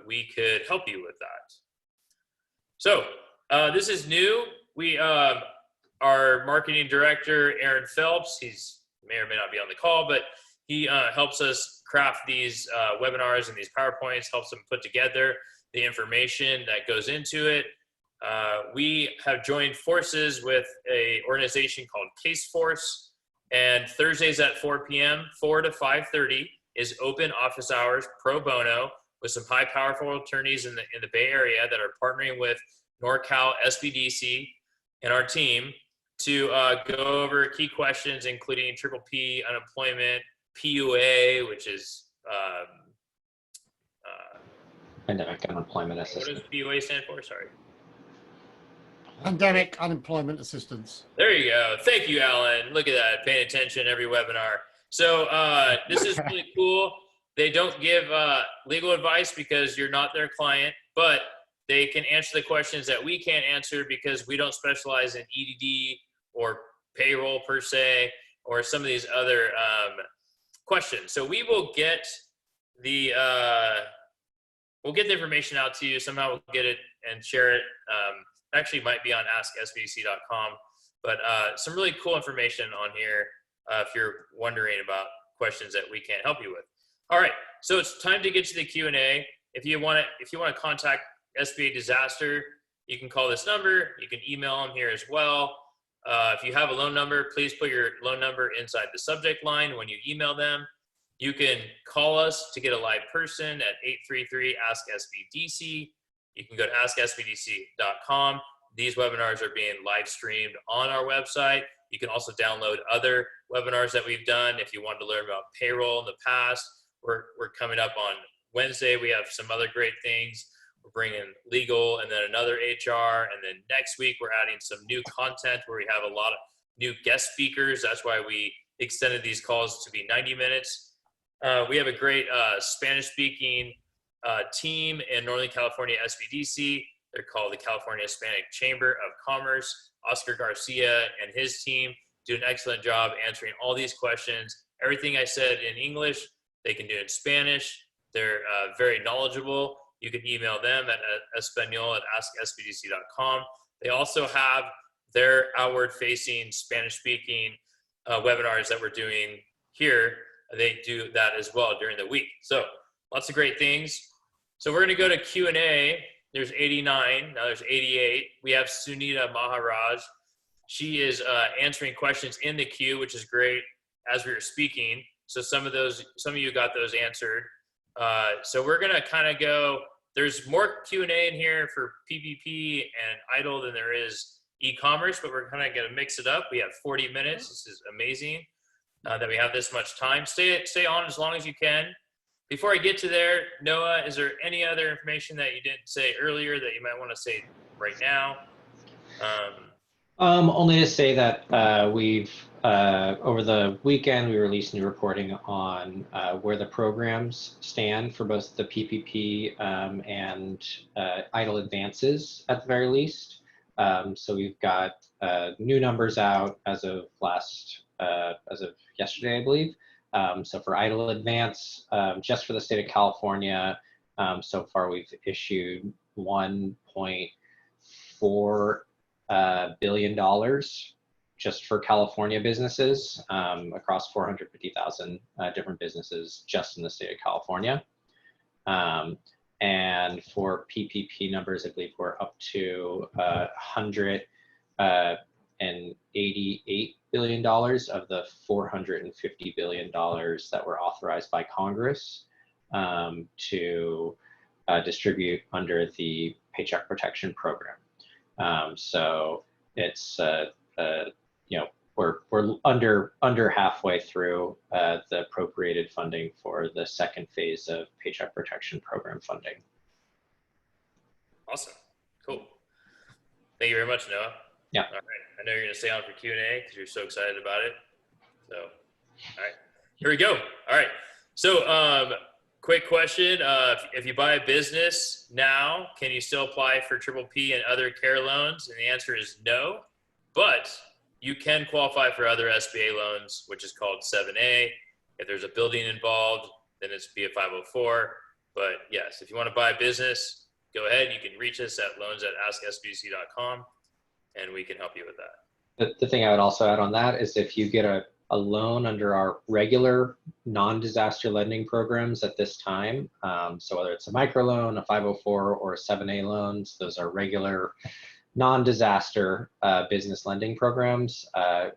we could help you with that. So this is new. We, our marketing director, Aaron Phelps, he's may or may not be on the call, but he helps us craft these webinars and these PowerPoints, helps them put together the information that goes into it. We have joined forces with an organization called Case Force, and Thursdays at 4 p.m., 4 to 5:30 is open office hours pro bono with some high powerful attorneys in the Bay Area that are partnering with NorCal SBDC and our team to go over key questions, including triple P, unemployment, PUA, which is Pandemic Unemployment what Assistance. does PUA stand for? Sorry. Pandemic Unemployment Assistance. There you go. Thank you, Alan. Look at that, paying attention every webinar. So this is really cool. They don't give legal advice because you're not their client, but they can answer the questions that we can't answer because we don't specialize in EDD or payroll per se, or some of these other questions. So we will get the information out to you. Somehow we'll get it and share it. Actually might be on asksbdc.com, but some really cool information on here if you're wondering about questions that we can't help you with. All right, so it's time to get to the Q&A. If you want to contact SBA Disaster, you can call this number. You can email them here as well. If you have a loan number, please put your loan number inside the subject line when you email them. You can call us to get a live person at 833-ASK-SBDC. You can go to asksbdc.com. These webinars are being live streamed on our website. You can also download other webinars that we've done. If you want to learn about payroll in the past, we're coming up on Wednesday. We have some other great things. We're bringing legal and then another HR. And then next week, we're adding some new content where we have a lot of new guest speakers. That's why we extended these calls to be 90 minutes. We have a great Spanish-speaking team in Northern California SBDC. They're called the California Hispanic Chamber of Commerce. Oscar Garcia and his team do an excellent job answering all these questions. Everything I said in English, they can do in Spanish. They're very knowledgeable. You can email them at espanol@asksbdc.com. They also have their outward-facing Spanish-speaking webinars that we're doing here. They do that as well during the week. So lots of great things. So we're going to go to Q&A. There's 89. Now there's 88. We have Sunita Maharaj. She is answering questions in the queue, which is great as we were speaking. So some of you got those answered. So we're going to kind of go, there's more Q&A in here for PPP and EIDL than there is e-commerce, but we're kind of going to mix it up. We have 40 minutes. This is amazing that we have this much time. Stay on as long as you can. Before I get to there, Noah, is there any other information that you didn't say earlier that you might want to say right now? Only to say that we've, over the weekend, we released new reporting on where the programs stand for both the PPP and EIDL advances at the very least. So we've got new numbers out as of yesterday, I believe. So for EIDL advance, just for the state of California, so far we've issued $1.4 billion just for California businesses across 450,000 different businesses just in the state of California. And for PPP numbers, I believe we're up to $188 billion of the $450 billion that were authorized by Congress to distribute under the Paycheck Protection Program. So it's we're under halfway through the appropriated funding for the second phase of Paycheck Protection Program funding. Awesome. Cool. Thank you very much, Noah. Yeah. All right. I know you're going to stay on for Q&A because you're so excited about it. So, all right. Here we go. All right. So, quick question. If you buy a business now, can you still apply for Triple P and other CARE loans? And the answer is no. But you can qualify for other SBA loans, which is called 7A. If there's a building involved, then it's be a 504. But yes, if you want to buy a business, go ahead. You can reach us at loans@asksbdc.com, and we can help you with that. The thing I would also add on that is if you get a loan under our regular non-disaster lending programs at this time, so whether it's a microloan, a 504, or a 7A loans, those are regular non-disaster business lending programs.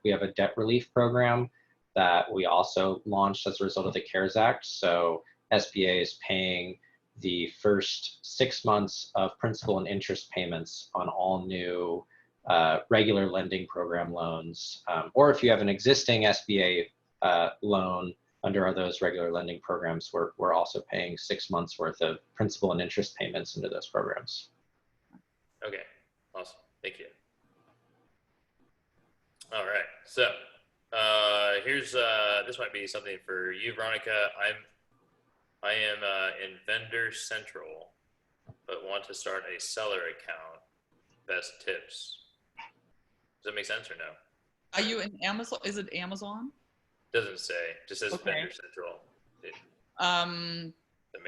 We have a debt relief program that we also launched as a result of the CARES Act. So SBA is paying the first 6 months of principal and interest payments on all new regular lending program loans. Or if you have an existing SBA loan under those regular lending programs, we're also paying 6 months worth of principal and interest payments into those programs. Okay. Awesome. Thank you. All right. So here's this might be something for you, Veronika. I am in Vendor Central, but want to start a seller account. Best tips. Does that make sense or no? Are you in Amazon? Is it Amazon? Doesn't say. Just says Okay. Vendor Central.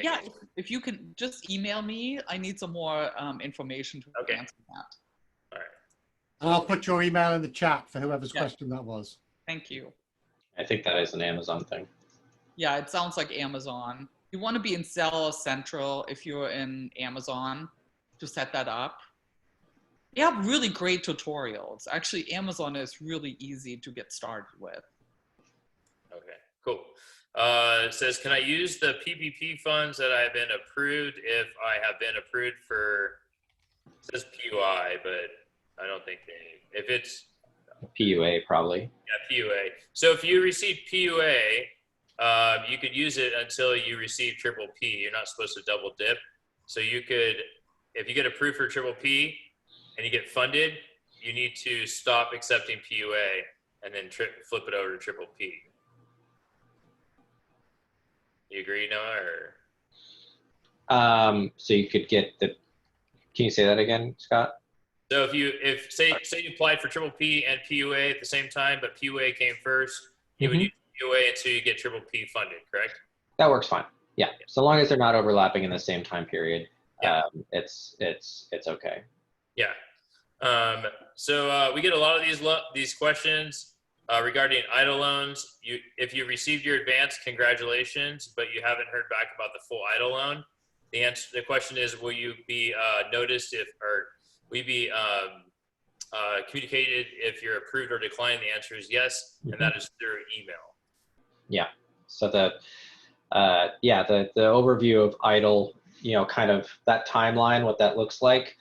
Yeah, if you can just email me, I need some more information to Okay. answer that. All right. And I'll put your email in the chat for whoever's Yeah. question that was. Thank you. I think that is an Amazon thing. Yeah, it sounds like Amazon. You want to be in Seller Central if you're in Amazon to set that up. They have really great tutorials. Actually, Amazon is really easy to get started with. Okay, cool. It says, can I use the PPP funds that I've been approved if I have been approved for, it says PUI, but I don't think if it's PUA probably. Yeah, PUA. So if you receive PUA, you could use it until you receive Triple P. You're not supposed to double dip. So you could, if you get approved for Triple P and you get funded, you need to stop accepting PUA and then flip it over to Triple P. You agree, Noah? Or? So you could get the, can you say that again, Scott? So if say you applied for Triple P and PUA at the same time, but PUA came first, you would use PUA until you get Triple P funded, correct? That works fine. Yeah, so long as they're not overlapping in the same time period, it's okay. Yeah. So we get a lot of these questions regarding EIDL loans. If you received your advance, congratulations, but you haven't heard back about the full EIDL loan. The question is, will you be noticed will you be communicated if you're approved or declined? The answer is yes, and that is through email. Yeah. So the overview of EIDL, kind of that timeline, what that looks like,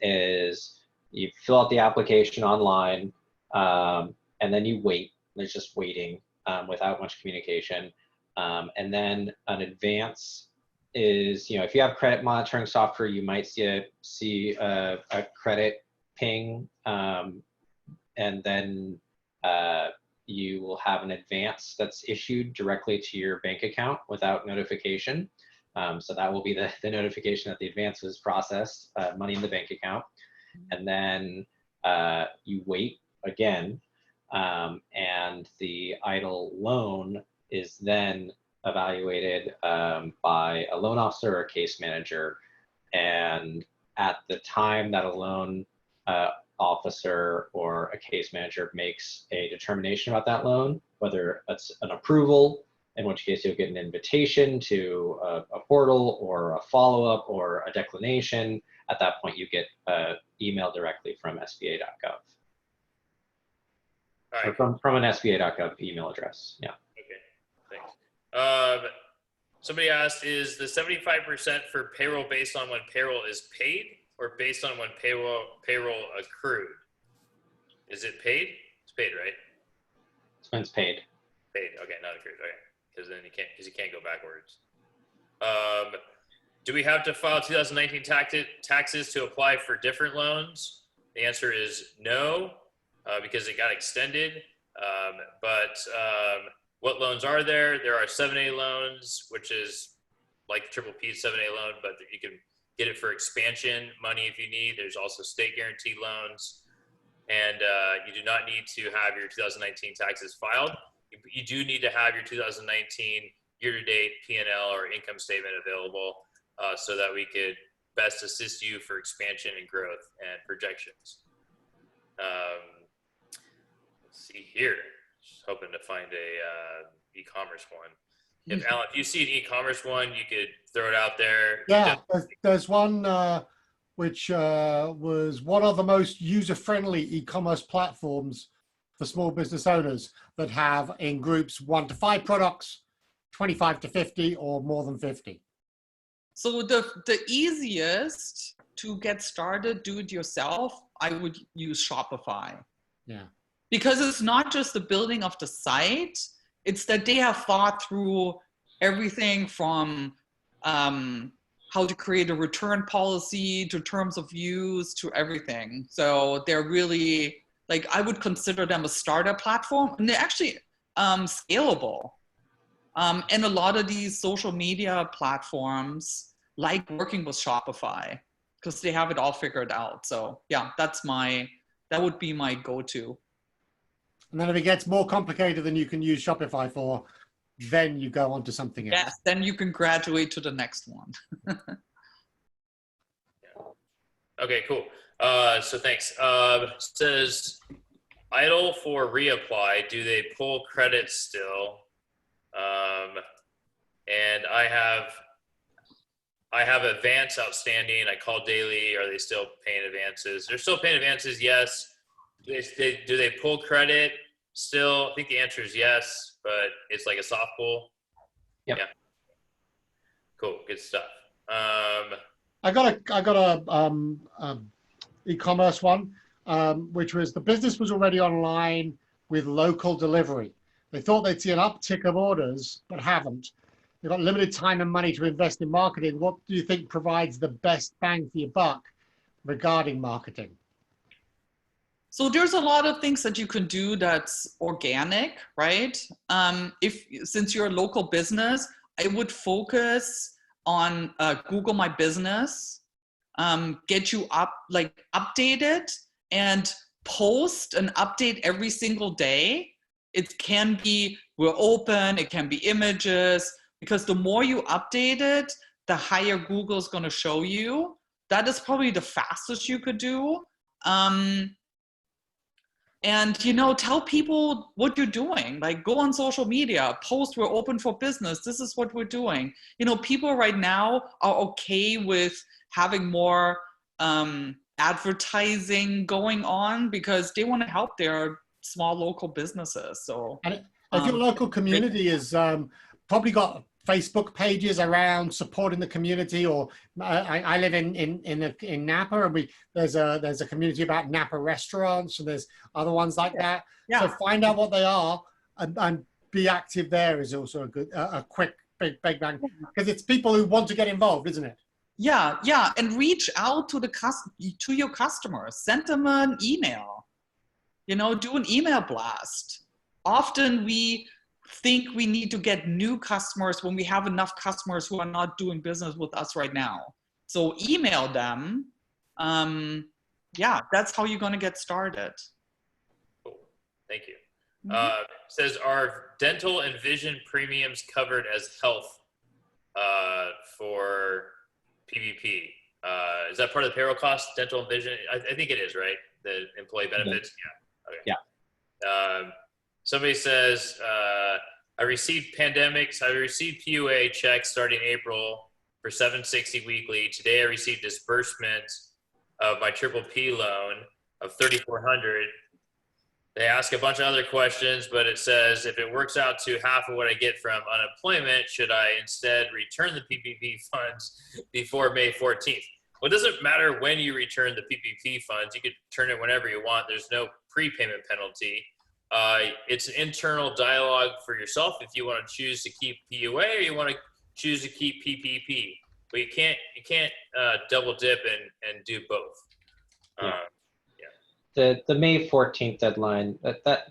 is you fill out the application online, and then you wait. There's just waiting without much communication, and then an advance is, if you have credit monitoring software, you might see a credit ping, and then you will have an advance that's issued directly to your bank account without notification. So that will be the notification that the advance was processed, money in the bank account. And then you wait again, and the EIDL loan is then evaluated by a loan officer or a case manager. And at the time that a loan officer or a case manager makes a determination about that loan, whether it's an approval, in which case you'll get an invitation to a portal or a follow-up or a declination, at that point you get an email directly from sba.gov. All right. Or from an sba.gov email address. Yeah. Okay, thanks. Somebody asked, is the 75% for payroll based on when payroll is paid or based on when payroll accrued? Is it paid? It's paid, right? It's paid. Paid. Okay, not accrued. Okay, because then you can't go backwards. Do we have to file 2019 taxes to apply for different loans? The answer is no, because it got extended. What loans are there? There are 7A loans, which is like the Triple P 7A loan, but you can get it for expansion money if you need. There's also state guaranteed loans. And you do not need to have your 2019 taxes filed. You do need to have your 2019 year-to-date P&L or income statement available so that we could best assist you for expansion and growth and projections. Let's see here. Just hoping to find a e-commerce one. If Alan, if you see an e-commerce one, you could throw it out there. Yeah, there's one which was what are the most user-friendly e-commerce platforms for small business owners that have in groups 1 to 5 products, 25 to 50, or more than 50. So the easiest to get started, do it yourself, I would use Shopify. Yeah. Because it's not just the building of the site, it's that they have thought through everything from how to create a return policy to terms of use to everything. So they're really, like, I would consider them a startup platform, and they're actually scalable. And a lot of these social media platforms like working with Shopify because they have it all figured out. So yeah, that would be my go-to. And then if it gets more complicated than you can use Shopify for, then you go on to something else. Yes, then you can graduate to the next one. Okay, cool. So thanks. Says idle for reapply. Do they pull credits still? And I have advance outstanding. I call daily. Are they still paying advances? They're still paying advances. Yes. Do they pull credit still? I think the answer is yes, but it's like a soft pull. Yep. Yeah. Cool. Good stuff. I got a e-commerce one, which was the business was already online with local delivery. They thought they'd see an uptick of orders, but haven't. They've got limited time and money to invest in marketing. What do you think provides the best bang for your buck regarding marketing? So there's a lot of things that you can do that's organic, right? Since you're a local business, I would focus on Google My Business, get you updated and post an update every single day. It can be, we're open, it can be images, because the more you update it, the higher Google's gonna show you. That is probably the fastest you could do. And, tell people what you're doing. Like, go on social media, post, we're open for business. This is what we're doing. People right now are okay with having more advertising going on because they want to help their small local businesses. So, and if your local community is probably got Facebook pages around supporting the community, or I live in Napa, and there's a community about Napa restaurants, and there's other ones like that. Yeah. So find out what they are and be active there is also a quick big bang, because it's people who want to get involved, isn't it? Yeah, and reach out to your customers. Send them an email. Do an email blast. Often we think we need to get new customers when we have enough customers who are not doing business with us right now. So email them. That's how you're going to get started. Cool. Thank you. Says, are dental and vision premiums covered as health for PVP? Is that part of the payroll cost, dental and vision? I think it is, right? The employee benefits? Yeah. Okay. Yeah. Somebody says, I received PUA checks starting April for $760 weekly. Today I received disbursement of my Triple P loan of $3,400. They ask a bunch of other questions, but it says, if it works out to half of what I get from unemployment, should I instead return the PPP funds before May 14th? Well, it doesn't matter when you return the PPP funds. You could turn it whenever you want. There's no prepayment penalty. It's an internal dialogue for yourself if you want to choose to keep PUA or you want to choose to keep PPP. But you can't double dip and do both. The May 14th deadline,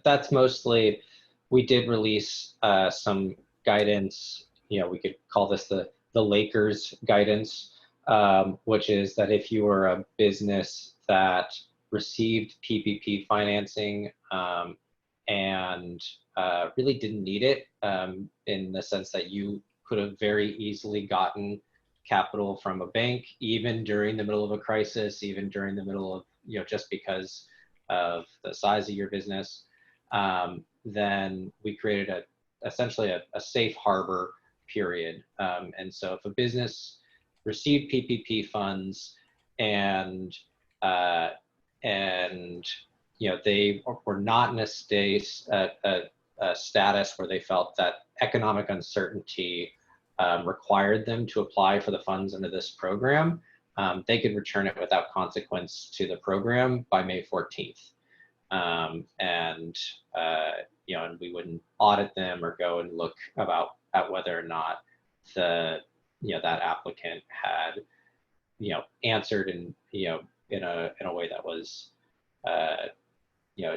that's mostly, we did release some guidance. We could call this the Lakers guidance, which is that if you were a business that received PPP financing and really didn't need it, in the sense that you could have very easily gotten capital from a bank, even during the middle of a crisis, even during the middle of, just because of the size of your business, then we created essentially a safe harbor period. And so if a business received PPP funds and they were not in a status where they felt that economic uncertainty required them to apply for the funds under this program, they could return it without consequence to the program by May 14th. And we wouldn't audit them or go and look at whether or not that applicant had, answered in a way that was,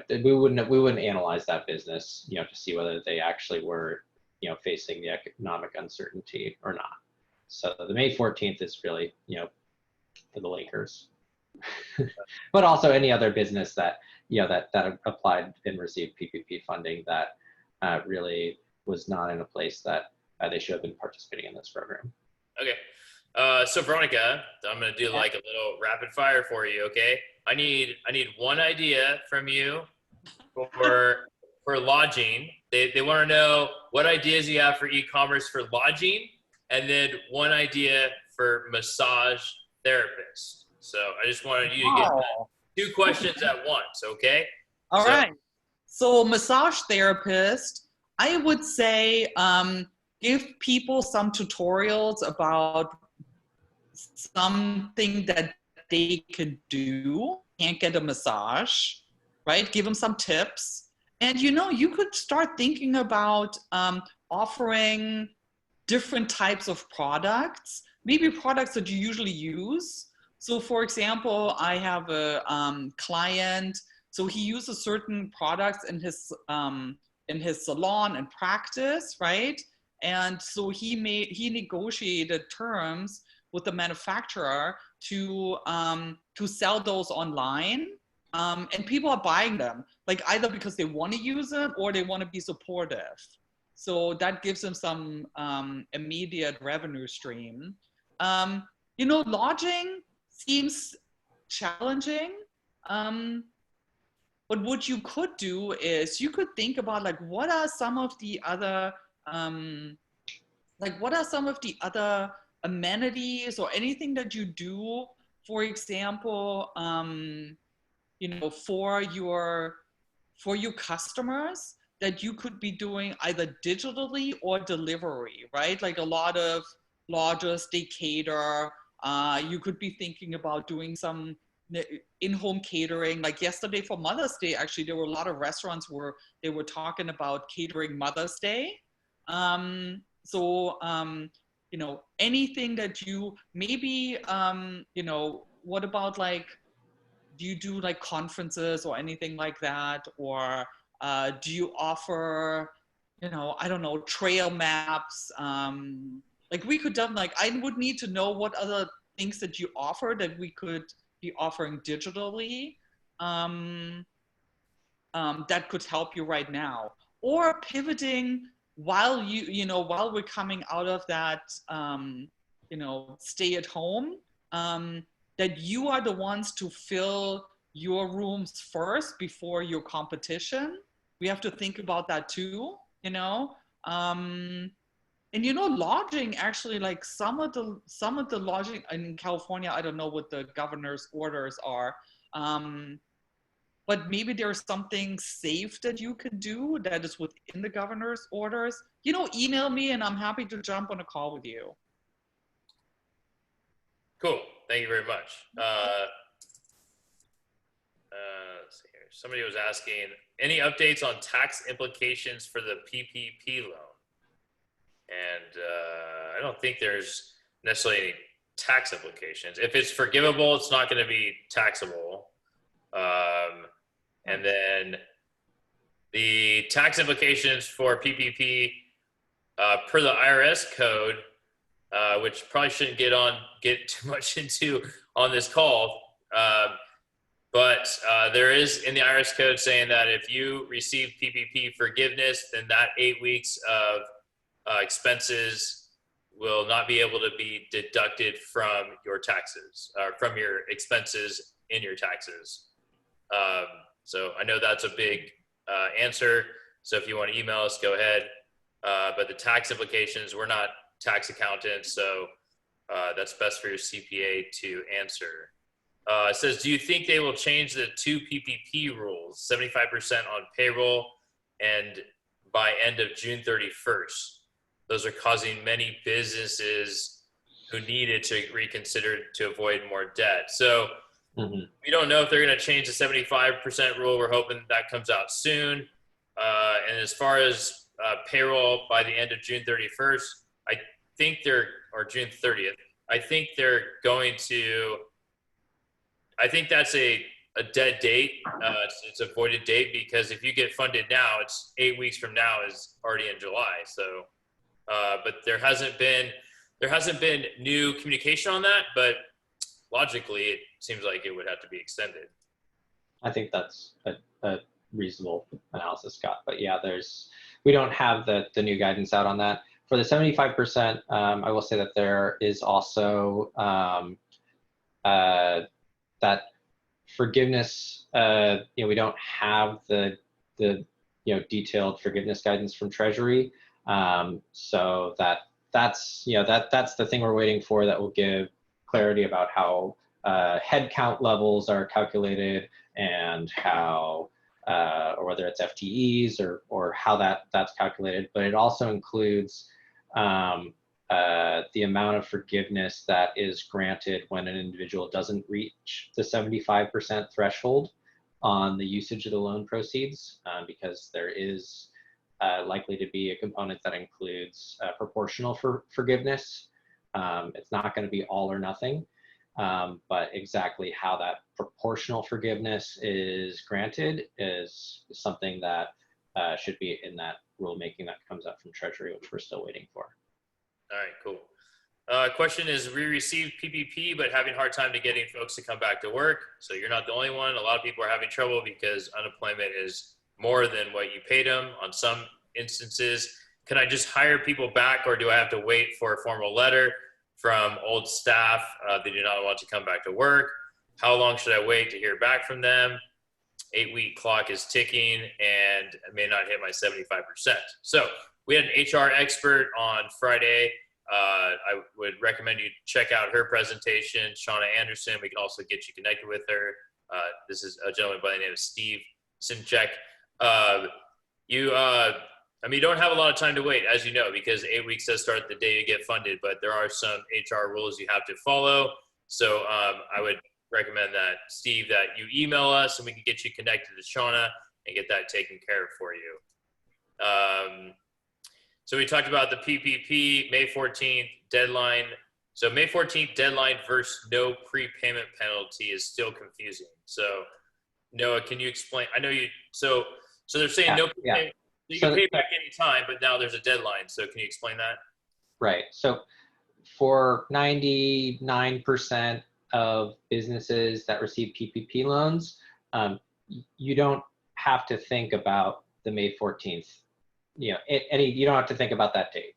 we wouldn't analyze that business, to see whether they actually were, facing the economic uncertainty or not. So the May 14th is really, for the Lakers, but also any other business that, that applied and received PPP funding that really was not in a place that they should have been participating in this program. Okay. So Veronika, I'm going to do like a little rapid fire for you. Okay. I need one idea from you for lodging. They want to know what ideas you have for e-commerce for lodging, and then one idea for massage therapists. So I just wanted you to get 2 questions at once. Okay. All right. So massage therapist, I would say, give people some tutorials about something that they could do. Can't get a massage, right? Give them some tips. And you could start thinking about offering different types of products, maybe products that you usually use. So for example, I have a client, so he uses certain products in his salon and practice, right? And so he negotiated terms with the manufacturer to sell those online, and people are buying them, like either because they want to use it or they want to be supportive. So that gives them some immediate revenue stream. Lodging seems challenging, but what you could do is you could think about like what are some of the other amenities or anything that you do, for example, for your customers that you could be doing either digitally or delivery, right? Like a lot of lodges, they cater. You could be thinking about doing some in-home catering. Like yesterday for Mother's Day, actually, there were a lot of restaurants where they were talking about catering Mother's Day. Anything that you maybe, what about like, do you do like conferences or anything like that? Or do you offer, I don't know, trail maps? Like we could have like, I would need to know what other things that you offer that we could be offering digitally that could help you right now. Or pivoting while while we're coming out of that, stay at home, that you are the ones to fill your rooms first before your competition. We have to think about that too, and lodging, actually, like some of the lodging in California, I don't know what the governor's orders are, but maybe there's something safe that you could do that is within the governor's orders. Email me and I'm happy to jump on a call with you. Cool. Thank you very much. Let's see here. Somebody was asking, any updates on tax implications for the PPP loan? And I don't think there's necessarily any tax implications. If it's forgivable, it's not going to be taxable. And then the tax implications for PPP per the IRS code, which probably shouldn't get too much into on this call. But there is in the IRS code saying that if you receive PPP forgiveness, then that 8 weeks of expenses will not be able to be deducted from your taxes, from your expenses in your taxes. So I know that's a big answer. So if you want to email us, go ahead. But the tax implications, we're not tax accountants, so that's best for your CPA to answer. It says, do you think they will change the 2 PPP rules, 75% on payroll and by end of June 31st? Those are causing many businesses who need it to reconsider to avoid more debt. So we don't know if they're going to change the 75% rule. We're hoping that comes out soon. And as far as payroll by the end of June 31st, I think or June 30th, I think they're going to, I think that's a dead date. It's a voided date, because if you get funded now, it's 8 weeks from now is already in July. So, but there hasn't been new communication on that, but logically it seems like it would have to be extended. I think that's a reasonable analysis, Scott. But yeah, we don't have the new guidance out on that. For the 75%, I will say that there is also that forgiveness. We don't have the detailed forgiveness guidance from Treasury. So that's the thing we're waiting for, that will give clarity about how headcount levels are calculated, and how or whether it's FTEs or how that's calculated. But it also includes the amount of forgiveness that is granted when an individual doesn't reach the 75% threshold on the usage of the loan proceeds, because there is likely to be a component that includes proportional forgiveness. It's not going to be all or nothing, but exactly how that proportional forgiveness is granted is something that should be in that rulemaking that comes up from Treasury, which we're still waiting for. All right, cool. Question is, we received PPP, but having a hard time to getting folks to come back to work. So you're not the only one. A lot of people are having trouble because unemployment is more than what you paid them on some instances. Can I just hire people back, or do I have to wait for a formal letter from old staff that do not want to come back to work? How long should I wait to hear back from them? 8-week clock is ticking and I may not hit my 75%. So we had an HR expert on Friday. I would recommend you check out her presentation, Shauna Anderson. We can also get you connected with her. This is a gentleman by the name of Steve Simchek. You don't have a lot of time to wait, as you know, because 8 weeks does start the day you get funded, but there are some HR rules you have to follow. So I would recommend that, Steve, that you email us and we can get you connected to Shauna and get that taken care of for you. So we talked about the PPP, May 14th deadline. So May 14th deadline versus no prepayment penalty is still confusing. So Noah, can you explain? I know you, so they're saying no prepayment. You can pay back any time, but now there's a deadline. So can you explain that? Right. So for 99% of businesses that receive PPP loans, you don't have to think about the May 14th. You don't have to think about that date.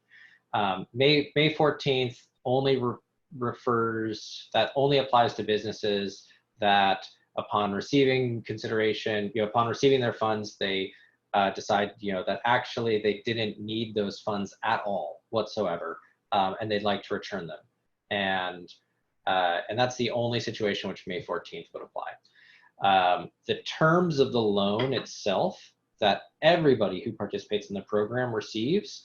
May 14th only only applies to businesses that upon receiving consideration, upon receiving their funds, they decide, that actually they didn't need those funds at all whatsoever, and they'd like to return them. And that's the only situation which May 14th would apply. The terms of the loan itself that everybody who participates in the program receives,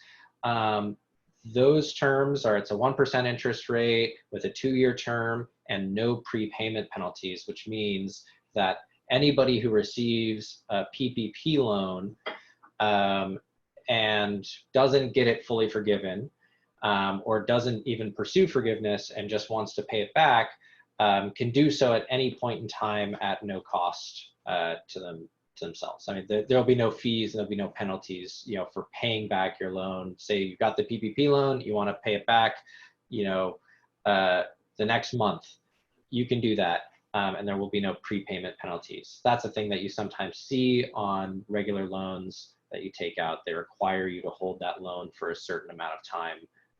those terms are, it's a 1% interest rate with a 2-year term and no prepayment penalties, which means that anybody who receives a PPP loan and doesn't get it fully forgiven, or doesn't even pursue forgiveness and just wants to pay it back, can do so at any point in time at no cost to themselves. I mean, there'll be no fees, there'll be no penalties, you know, for paying back your loan. Say you got the PPP loan, you want to pay it back, you know, the next month, you can do that, and there will be no prepayment penalties. That's a thing that you sometimes see on regular loans that you take out. They require you to hold that loan for a certain amount of time,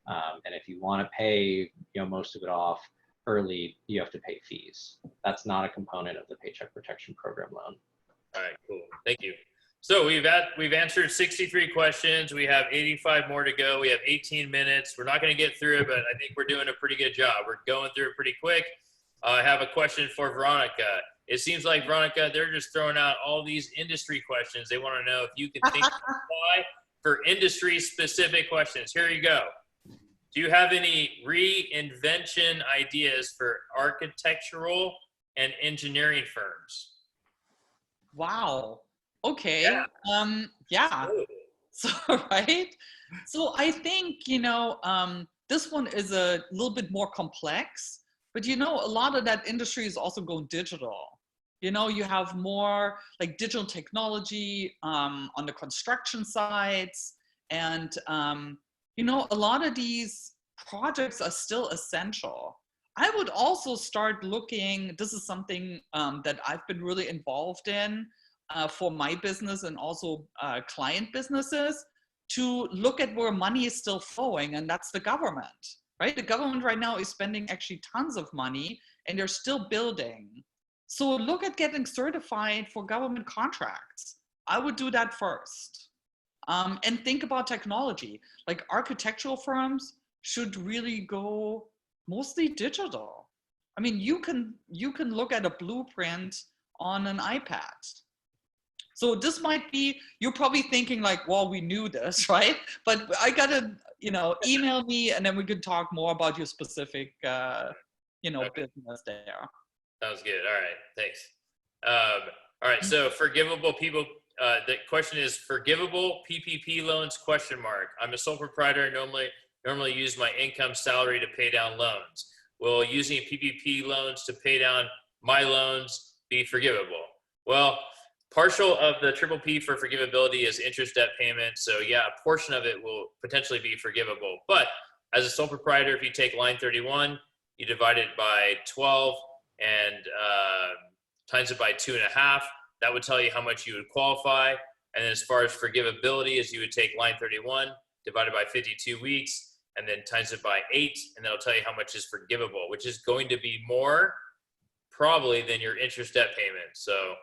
and if you want to pay, you know, most of it off early, you have to pay fees. That's not a component of the Paycheck Protection Program loan. All right, cool. Thank you. So we've answered 63 questions. We have 85 more to go. We have 18 minutes. We're not going to get through it, but I think we're doing a pretty good job. We're going through it pretty quick. I have a question for Veronika. It seems like, Veronika, they're just throwing out all these industry questions. They want to know if you can think of reply for industry-specific questions. Here you go. Do you have any reinvention ideas for architectural and engineering firms? Wow. Okay. Yeah. Yeah. So, right. So I think, you know, this one is a little bit more complex, but you know, a lot of that industry is also going digital. You know, you have more like digital technology on the construction sites, and you know, a lot of these projects are still essential. I would also start looking, this is something that I've been really involved in for my business and also client businesses, to look at where money is still flowing, and that's the government, right? The government right now is spending actually tons of money and they're still building. So look at getting certified for government contracts. I would do that first. And think about technology. Like architectural firms should really go mostly digital. I mean, you can look at a blueprint on an iPad. So this might be, you're probably thinking like, well, we knew this, right? But I gotta, you know, email me and then we can talk more about your specific, you know, business there. Sounds good. All right, thanks. All right, so forgivable people, the question is forgivable PPP loans, question mark. I'm a sole proprietor and normally use my income salary to pay down loans. Will using PPP loans to pay down my loans be forgivable? Well, partial of the triple P for forgivability is interest debt payment. So yeah, a portion of it will potentially be forgivable. But as a sole proprietor, if you take line 31, you divide it by 12 and times it by 2.5, that would tell you how much you would qualify. And then as far as forgivability, is you would take line 31 divided by 52 weeks and then times it by 8, and that'll tell you how much is forgivable, which is going to be more probably than your interest debt payment. So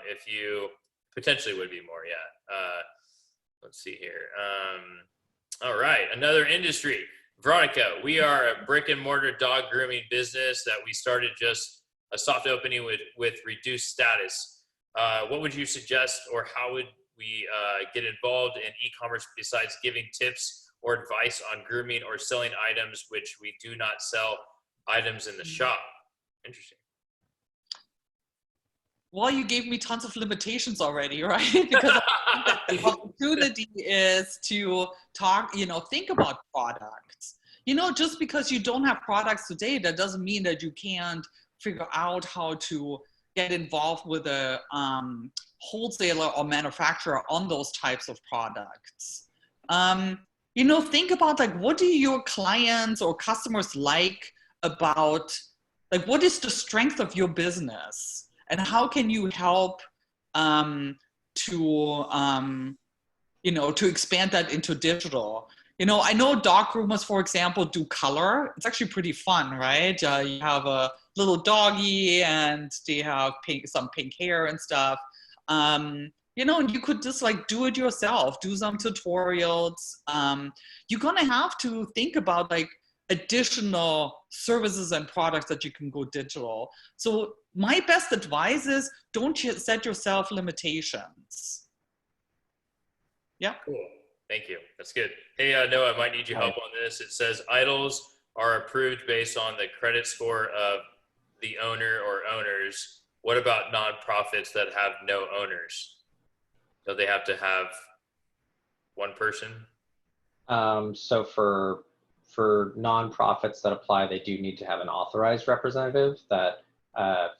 if you potentially would be more, yeah. Let's see here. All right, another industry. Veronika, we are a brick and mortar dog grooming business that we started just a soft opening with reduced status. What would you suggest, or how would we get involved in e-commerce besides giving tips or advice on grooming or selling items which we do not sell items in the shop? Interesting. Well, you gave me tons of limitations already, right? Because the opportunity is to talk, you know, think about products. You know, just because you don't have products today, that doesn't mean that you can't figure out how to get involved with a wholesaler or manufacturer on those types of products. You know, think about like, what do your clients or customers like about, like, what is the strength of your business? And how can you help you know, to expand that into digital? You know, I know dog groomers, for example, do color. It's actually pretty fun, right? You have a little doggy and they have some pink hair and stuff. You know, and you could just like do it yourself, do some tutorials. You're gonna have to think about like additional services and products that you can go digital. So my best advice is don't set yourself limitations. Yeah. Cool. Thank you. That's good. Hey, Noah, I might need your help on this. It says IDLs are approved based on the credit score of the owner or owners. What about nonprofits that have no owners? Do they have to have one person? So for nonprofits that apply, they do need to have an authorized representative that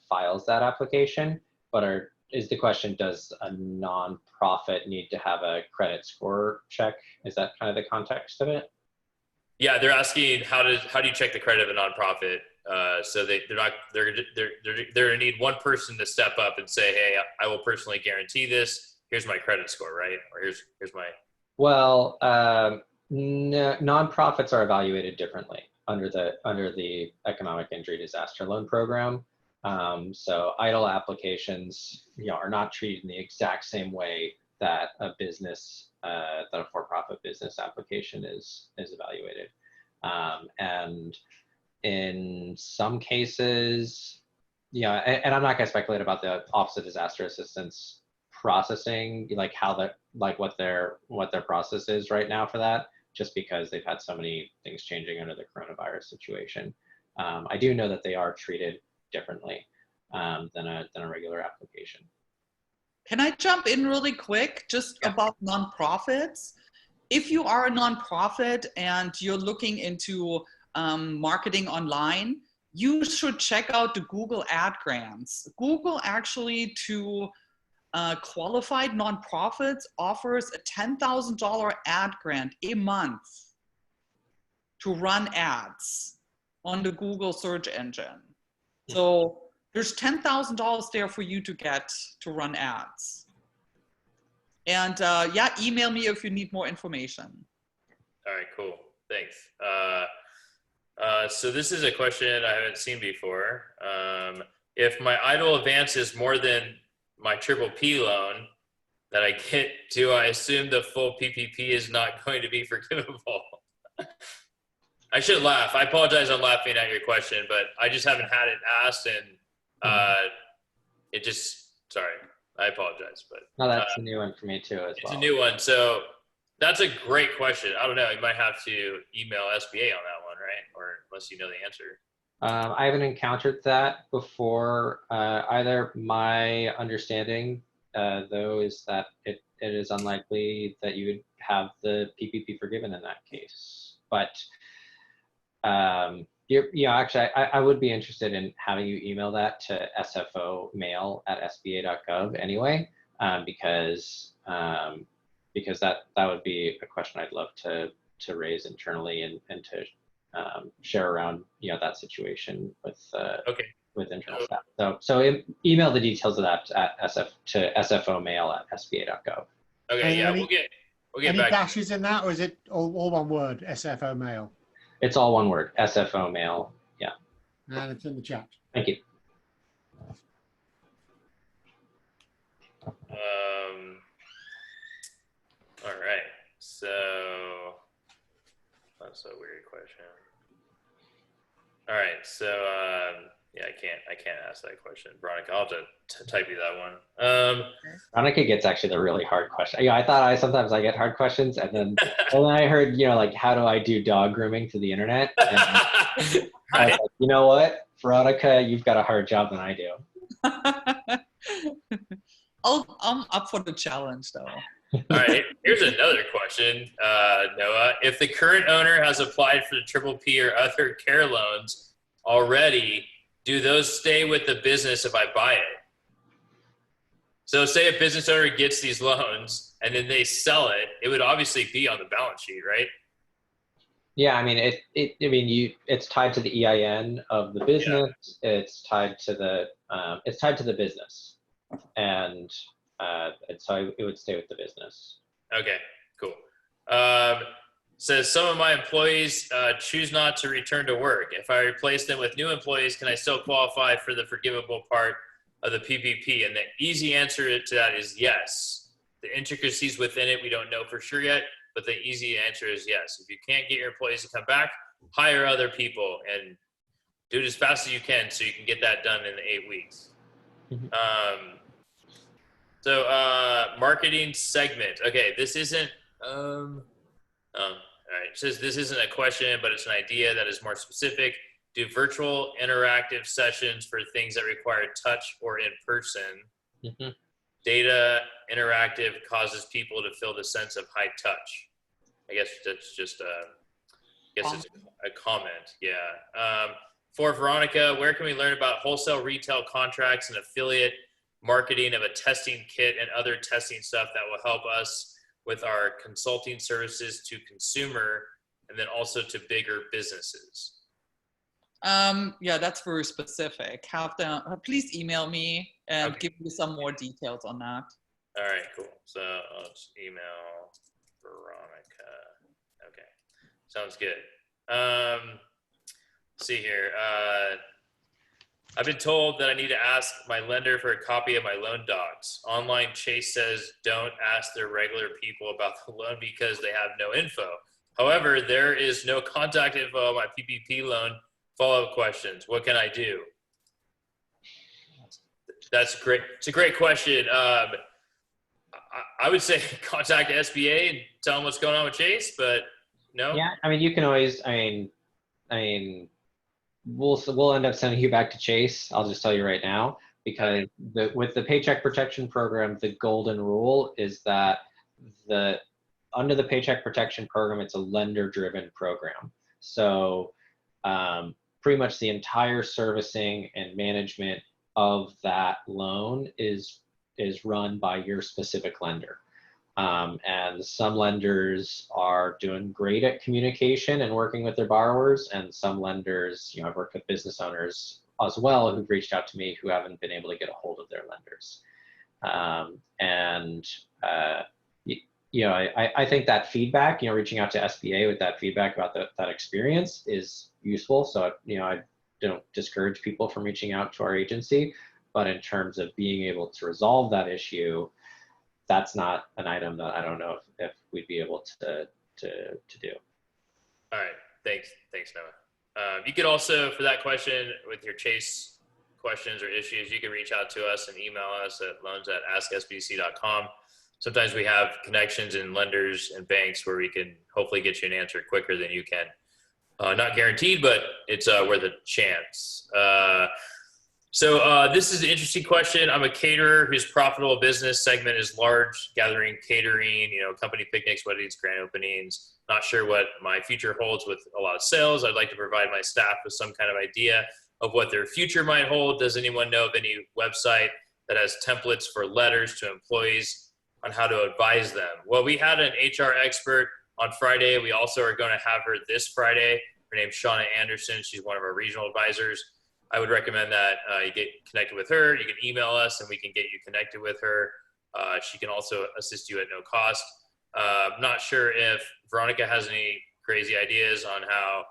files that application. But is the question, does a nonprofit need to have a credit score check? Is that kind of the context of it? Yeah, they're asking how do you check the credit of a nonprofit? So they're gonna need one person to step up and say, hey, I will personally guarantee this. Here's my credit score, right? Or here's my. Well, nonprofits are evaluated differently under the Economic Injury Disaster Loan Program. So EIDL applications, are not treated in the exact same way that a business, that a for-profit business application is evaluated. And in some cases, and I'm not going to speculate about the Office of Disaster Assistance processing, like what their process is right now for that, just because they've had so many things changing under the coronavirus situation. I do know that they are treated differently than a regular application. Can I jump in really quick just about nonprofits? If you are a nonprofit and you're looking into marketing online, you should check out the Google ad grants. Google actually, to qualified nonprofits, offers a $10,000 ad grant a month to run ads on the Google search engine. So there's $10,000 there for you to get to run ads. And email me if you need more information. All right, cool. Thanks. So this is a question I haven't seen before. If my EIDL advance is more than my PPP loan that I get, do I assume the full PPP is not going to be forgivable? I should laugh. I apologize on laughing at your question, but I just haven't had it asked, and sorry, I apologize. But no, that's a new one for me too as well. It's a new one. So that's a great question. I don't know. You might have to email SBA on that one, right? Or unless you know the answer. I haven't encountered that before either. My understanding, though, is that it is unlikely that you would have the PPP forgiven in that case. But actually, I would be interested in having you email that to sfomail@sba.gov anyway, because that would be a question I'd love to raise internally and to share around that situation with internal staff. So email the details of that to sfomail@sba.gov. Okay, yeah, we'll get any back. dashes in that, or is it all one word? SFO mail. It's all one word. SFO mail. Yeah. And it's in the chat. Thank you. All right. So that's a weird question. All right. So I can't ask that question, Veronika. I'll have to type you that one. Veronika gets actually the really hard question. I thought I sometimes get hard questions, and then I heard like, how do I do dog grooming through the internet? And I was like, you know what, Veronika, you've got a harder job than I do. I'm up for the challenge, though. All right, here's another question, Noah. If the current owner has applied for the PPP or other care loans already, do those stay with the business if I buy it? So say a business owner gets these loans and then they sell it, it would obviously be on the balance sheet, right? Yeah, I mean, it's tied to the EIN of the business. Yeah. It's tied to the business, and so it would stay with the business. Okay, cool. Says some of my employees choose not to return to work. If I replace them with new employees, can I still qualify for the forgivable part of the PPP? And the easy answer to that is yes. The intricacies within it, we don't know for sure yet, but the easy answer is yes. If you can't get your employees to come back, hire other people and do it as fast as you can so you can get that done in the 8 weeks. Mm-hmm. So marketing segment. Okay, this isn't All right. It says this isn't a question, but it's an idea that is more specific. Do virtual interactive sessions for things that require touch or in person. Mm-hmm. Data interactive causes people to feel the sense of high touch. I guess that's just it's a comment. Yeah. For Veronika, where can we learn about wholesale retail contracts and affiliate marketing of a testing kit and other testing stuff that will help us with our consulting services to consumer and then also to bigger businesses? Yeah, that's very specific. Please email me and give me some more details on that. All right, cool. So I'll just email Veronika. Okay, sounds good. Let's see here. I've been told that I need to ask my lender for a copy of my loan docs. Online Chase says don't ask their regular people about the loan because they have no info. However, there is no contact info on my PPP loan. Follow-up questions. What can I do? That's great. It's a great question. I would say contact SBA and tell them what's going on with Chase, but no. Yeah, I mean, you can always. I mean, we'll end up sending you back to Chase. I'll just tell you right now, because with the Paycheck Protection Program, the golden rule is that under the Paycheck Protection Program, it's a lender-driven program. So pretty much the entire servicing and management of that loan is run by your specific lender. And some lenders are doing great at communication and working with their borrowers, and some lenders, I've worked with business owners as well who've reached out to me who haven't been able to get a hold of their lenders. I think that feedback, reaching out to SBA with that feedback about that experience is useful. So, I don't discourage people from reaching out to our agency, but in terms of being able to resolve that issue, that's not an item that I don't know if we'd be able to do. All right, thanks Noah. You could also, for that question, with your Chase questions or issues, you can reach out to us and email us at loans@asksbdc.com. Sometimes we have connections in lenders and banks where we can hopefully get you an answer quicker than you can. Not guaranteed, but it's worth a chance. So this is an interesting question. I'm a caterer whose profitable business segment is large gathering catering, company picnics, weddings, grand openings. Not sure what my future holds with a lot of sales. I'd like to provide my staff with some kind of idea of what their future might hold. Does anyone know of any website that has templates for letters to employees on how to advise them? Well, we had an HR expert on Friday. We also are going to have her this Friday. Her name's Shauna Anderson. She's one of our regional advisors. I would recommend that you get connected with her. You can email us and we can get you connected with her. She can also assist you at no cost. I'm not sure if Veronika has any crazy ideas on how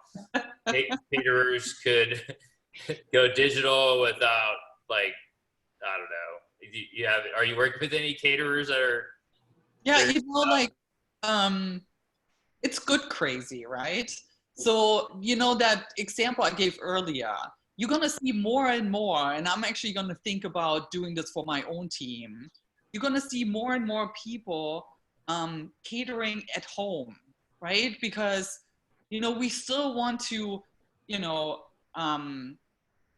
caterers could go digital without, I don't know. Are you working with any caterers that are? Yeah, it's good crazy, right? So, that example I gave earlier, you're going to see more and more, and I'm actually going to think about doing this for my own team. You're going to see more and more people catering at home, right? Because, we still want to,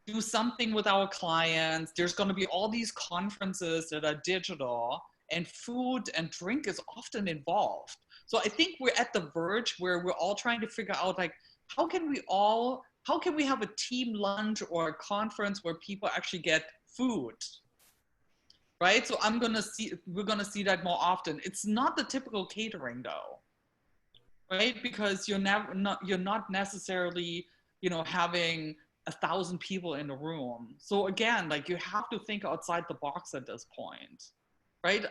do something with our clients. There's going to be all these conferences that are digital, and food and drink is often involved. So I think we're at the verge where we're all trying to figure out, how can we have a team lunch or a conference where people actually get food, right? So we're gonna see that more often. It's not the typical catering though, right? Because you're not necessarily, having 1,000 people in the room. So again, you have to think outside the box at this point, right?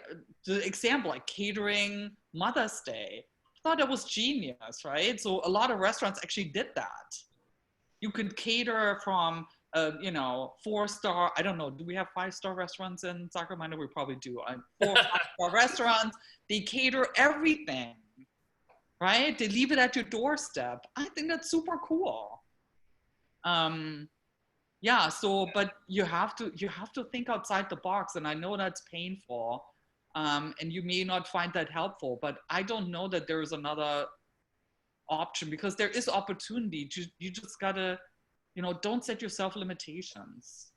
The example, catering Mother's Day, I thought that was genius, right? So a lot of restaurants actually did that. You could cater from, 4-star, I don't know, do we have 5-star restaurants in Sacramento? We probably do. 4 5-star restaurants, they cater everything, right? They leave it at your doorstep. I think that's super cool. But you have to think outside the box, and I know that's painful. and you may not find that helpful, but I don't know that there is another option, because there is opportunity. You just gotta, don't set yourself limitations.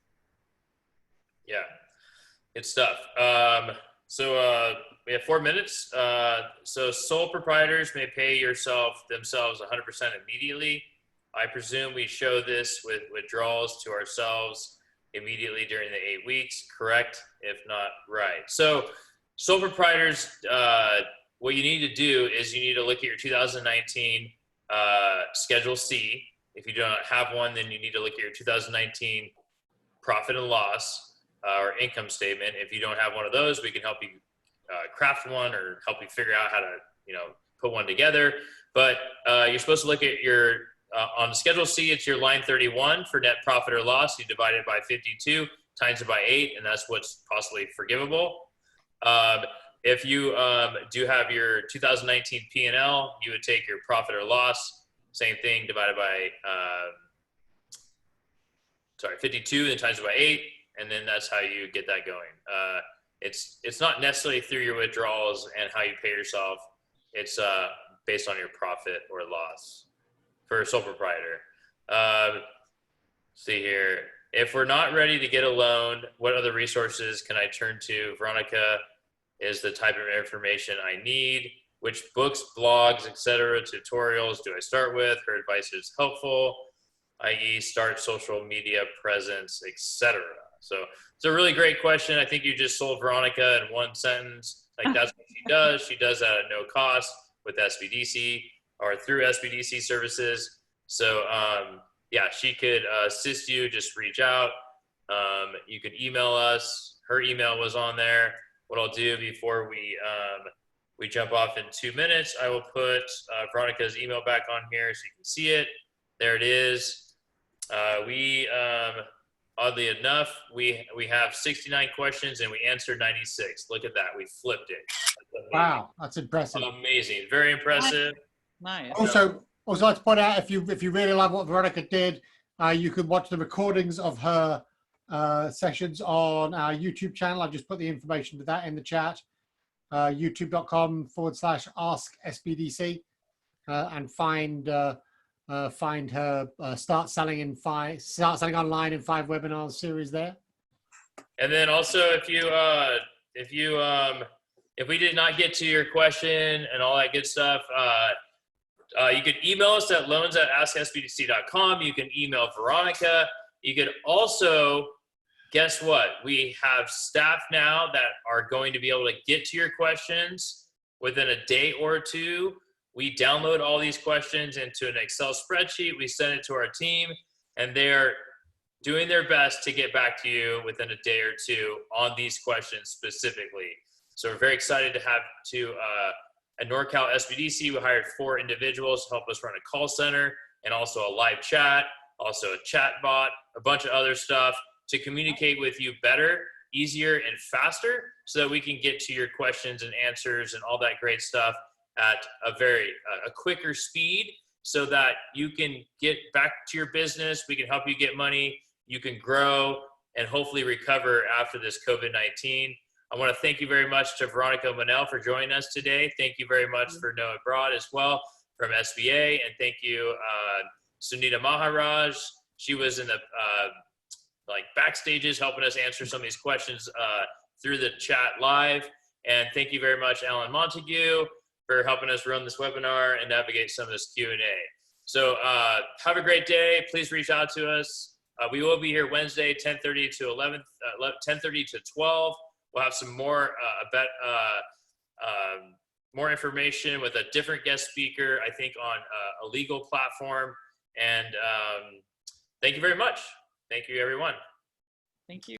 Yeah, good stuff. So we have 4 minutes. So sole proprietors may pay themselves 100% immediately. I presume we show this with withdrawals to ourselves immediately during the 8 weeks, correct? If not, right. So sole proprietors, what you need to do is you need to look at your 2019 Schedule C. If you do not have one, then you need to look at your 2019 profit and loss or income statement. If you don't have one of those, we can help you craft one or help you figure out how to, put one together. But you're supposed to look at your, on Schedule C, it's your line 31 for net profit or loss. You divide it by 52, times it by 8, and that's what's possibly forgivable. If you do have your 2019 P&L, you would take your profit or loss, same thing, divided by 52, and times it by 8, and then that's how you get that going. It's not necessarily through your withdrawals and how you pay yourself. It's based on your profit or loss for a sole proprietor. See here. If we're not ready to get a loan, what other resources can I turn to? Veronika is the type of information I need. Which books, blogs, etc., tutorials do I start with? Her advice is helpful, i.e. start social media presence, etc. So it's a really great question. I think you just sold Veronika in one sentence. Like, that's what she does. She does that at no cost with SBDC or through SBDC services. So yeah, she could assist you. Just reach out. You can email us. Her email was on there. What I'll do before we jump off in 2 minutes, I will put Veronika's email back on here so you can see it. There it is. Oddly enough, we have 69 questions and we answered 96. Look at that. We flipped it. Wow, that's impressive. Amazing. Very impressive. Nice. Also, I'd like to point out, if you really love what Veronika did, you could watch the recordings of her sessions on our YouTube channel. I've just put the information to that in the chat. youtube.com/AskSBDC and find her start selling online in 5 webinars series there. And then also, if we did not get to your question and all that good stuff, you could email us at loans@asksbdc.com. You can email Veronika. You could also, guess what? We have staff now that are going to be able to get to your questions within a day or two. We download all these questions into an Excel spreadsheet. We send it to our team, and they're doing their best to get back to you within a day or two on these questions specifically. So we're very excited to have at NorCal SBDC, we hired 4 individuals to help us run a call center and also a live chat, also a chat bot, a bunch of other stuff to communicate with you better, easier, and faster so that we can get to your questions and answers and all that great stuff at a quicker speed so that you can get back to your business. We can help you get money. You can grow and hopefully recover after this COVID-19. I want to thank you very much to Veronika Monell for joining us today. Thank you very much for Noah Broad as well from SBA. And thank you, Sunita Maharaj. She was in the backstages helping us answer some of these questions through the chat live. And thank you very much, Alan Montague, for helping us run this webinar and navigate some of this Q&A. So have a great day. Please reach out to us. We will be here Wednesday, 10:30 to 10:30 to 12. We'll have some more more information with a different guest speaker, I think, on a legal platform. And thank you very much. Thank you, everyone. Thank you.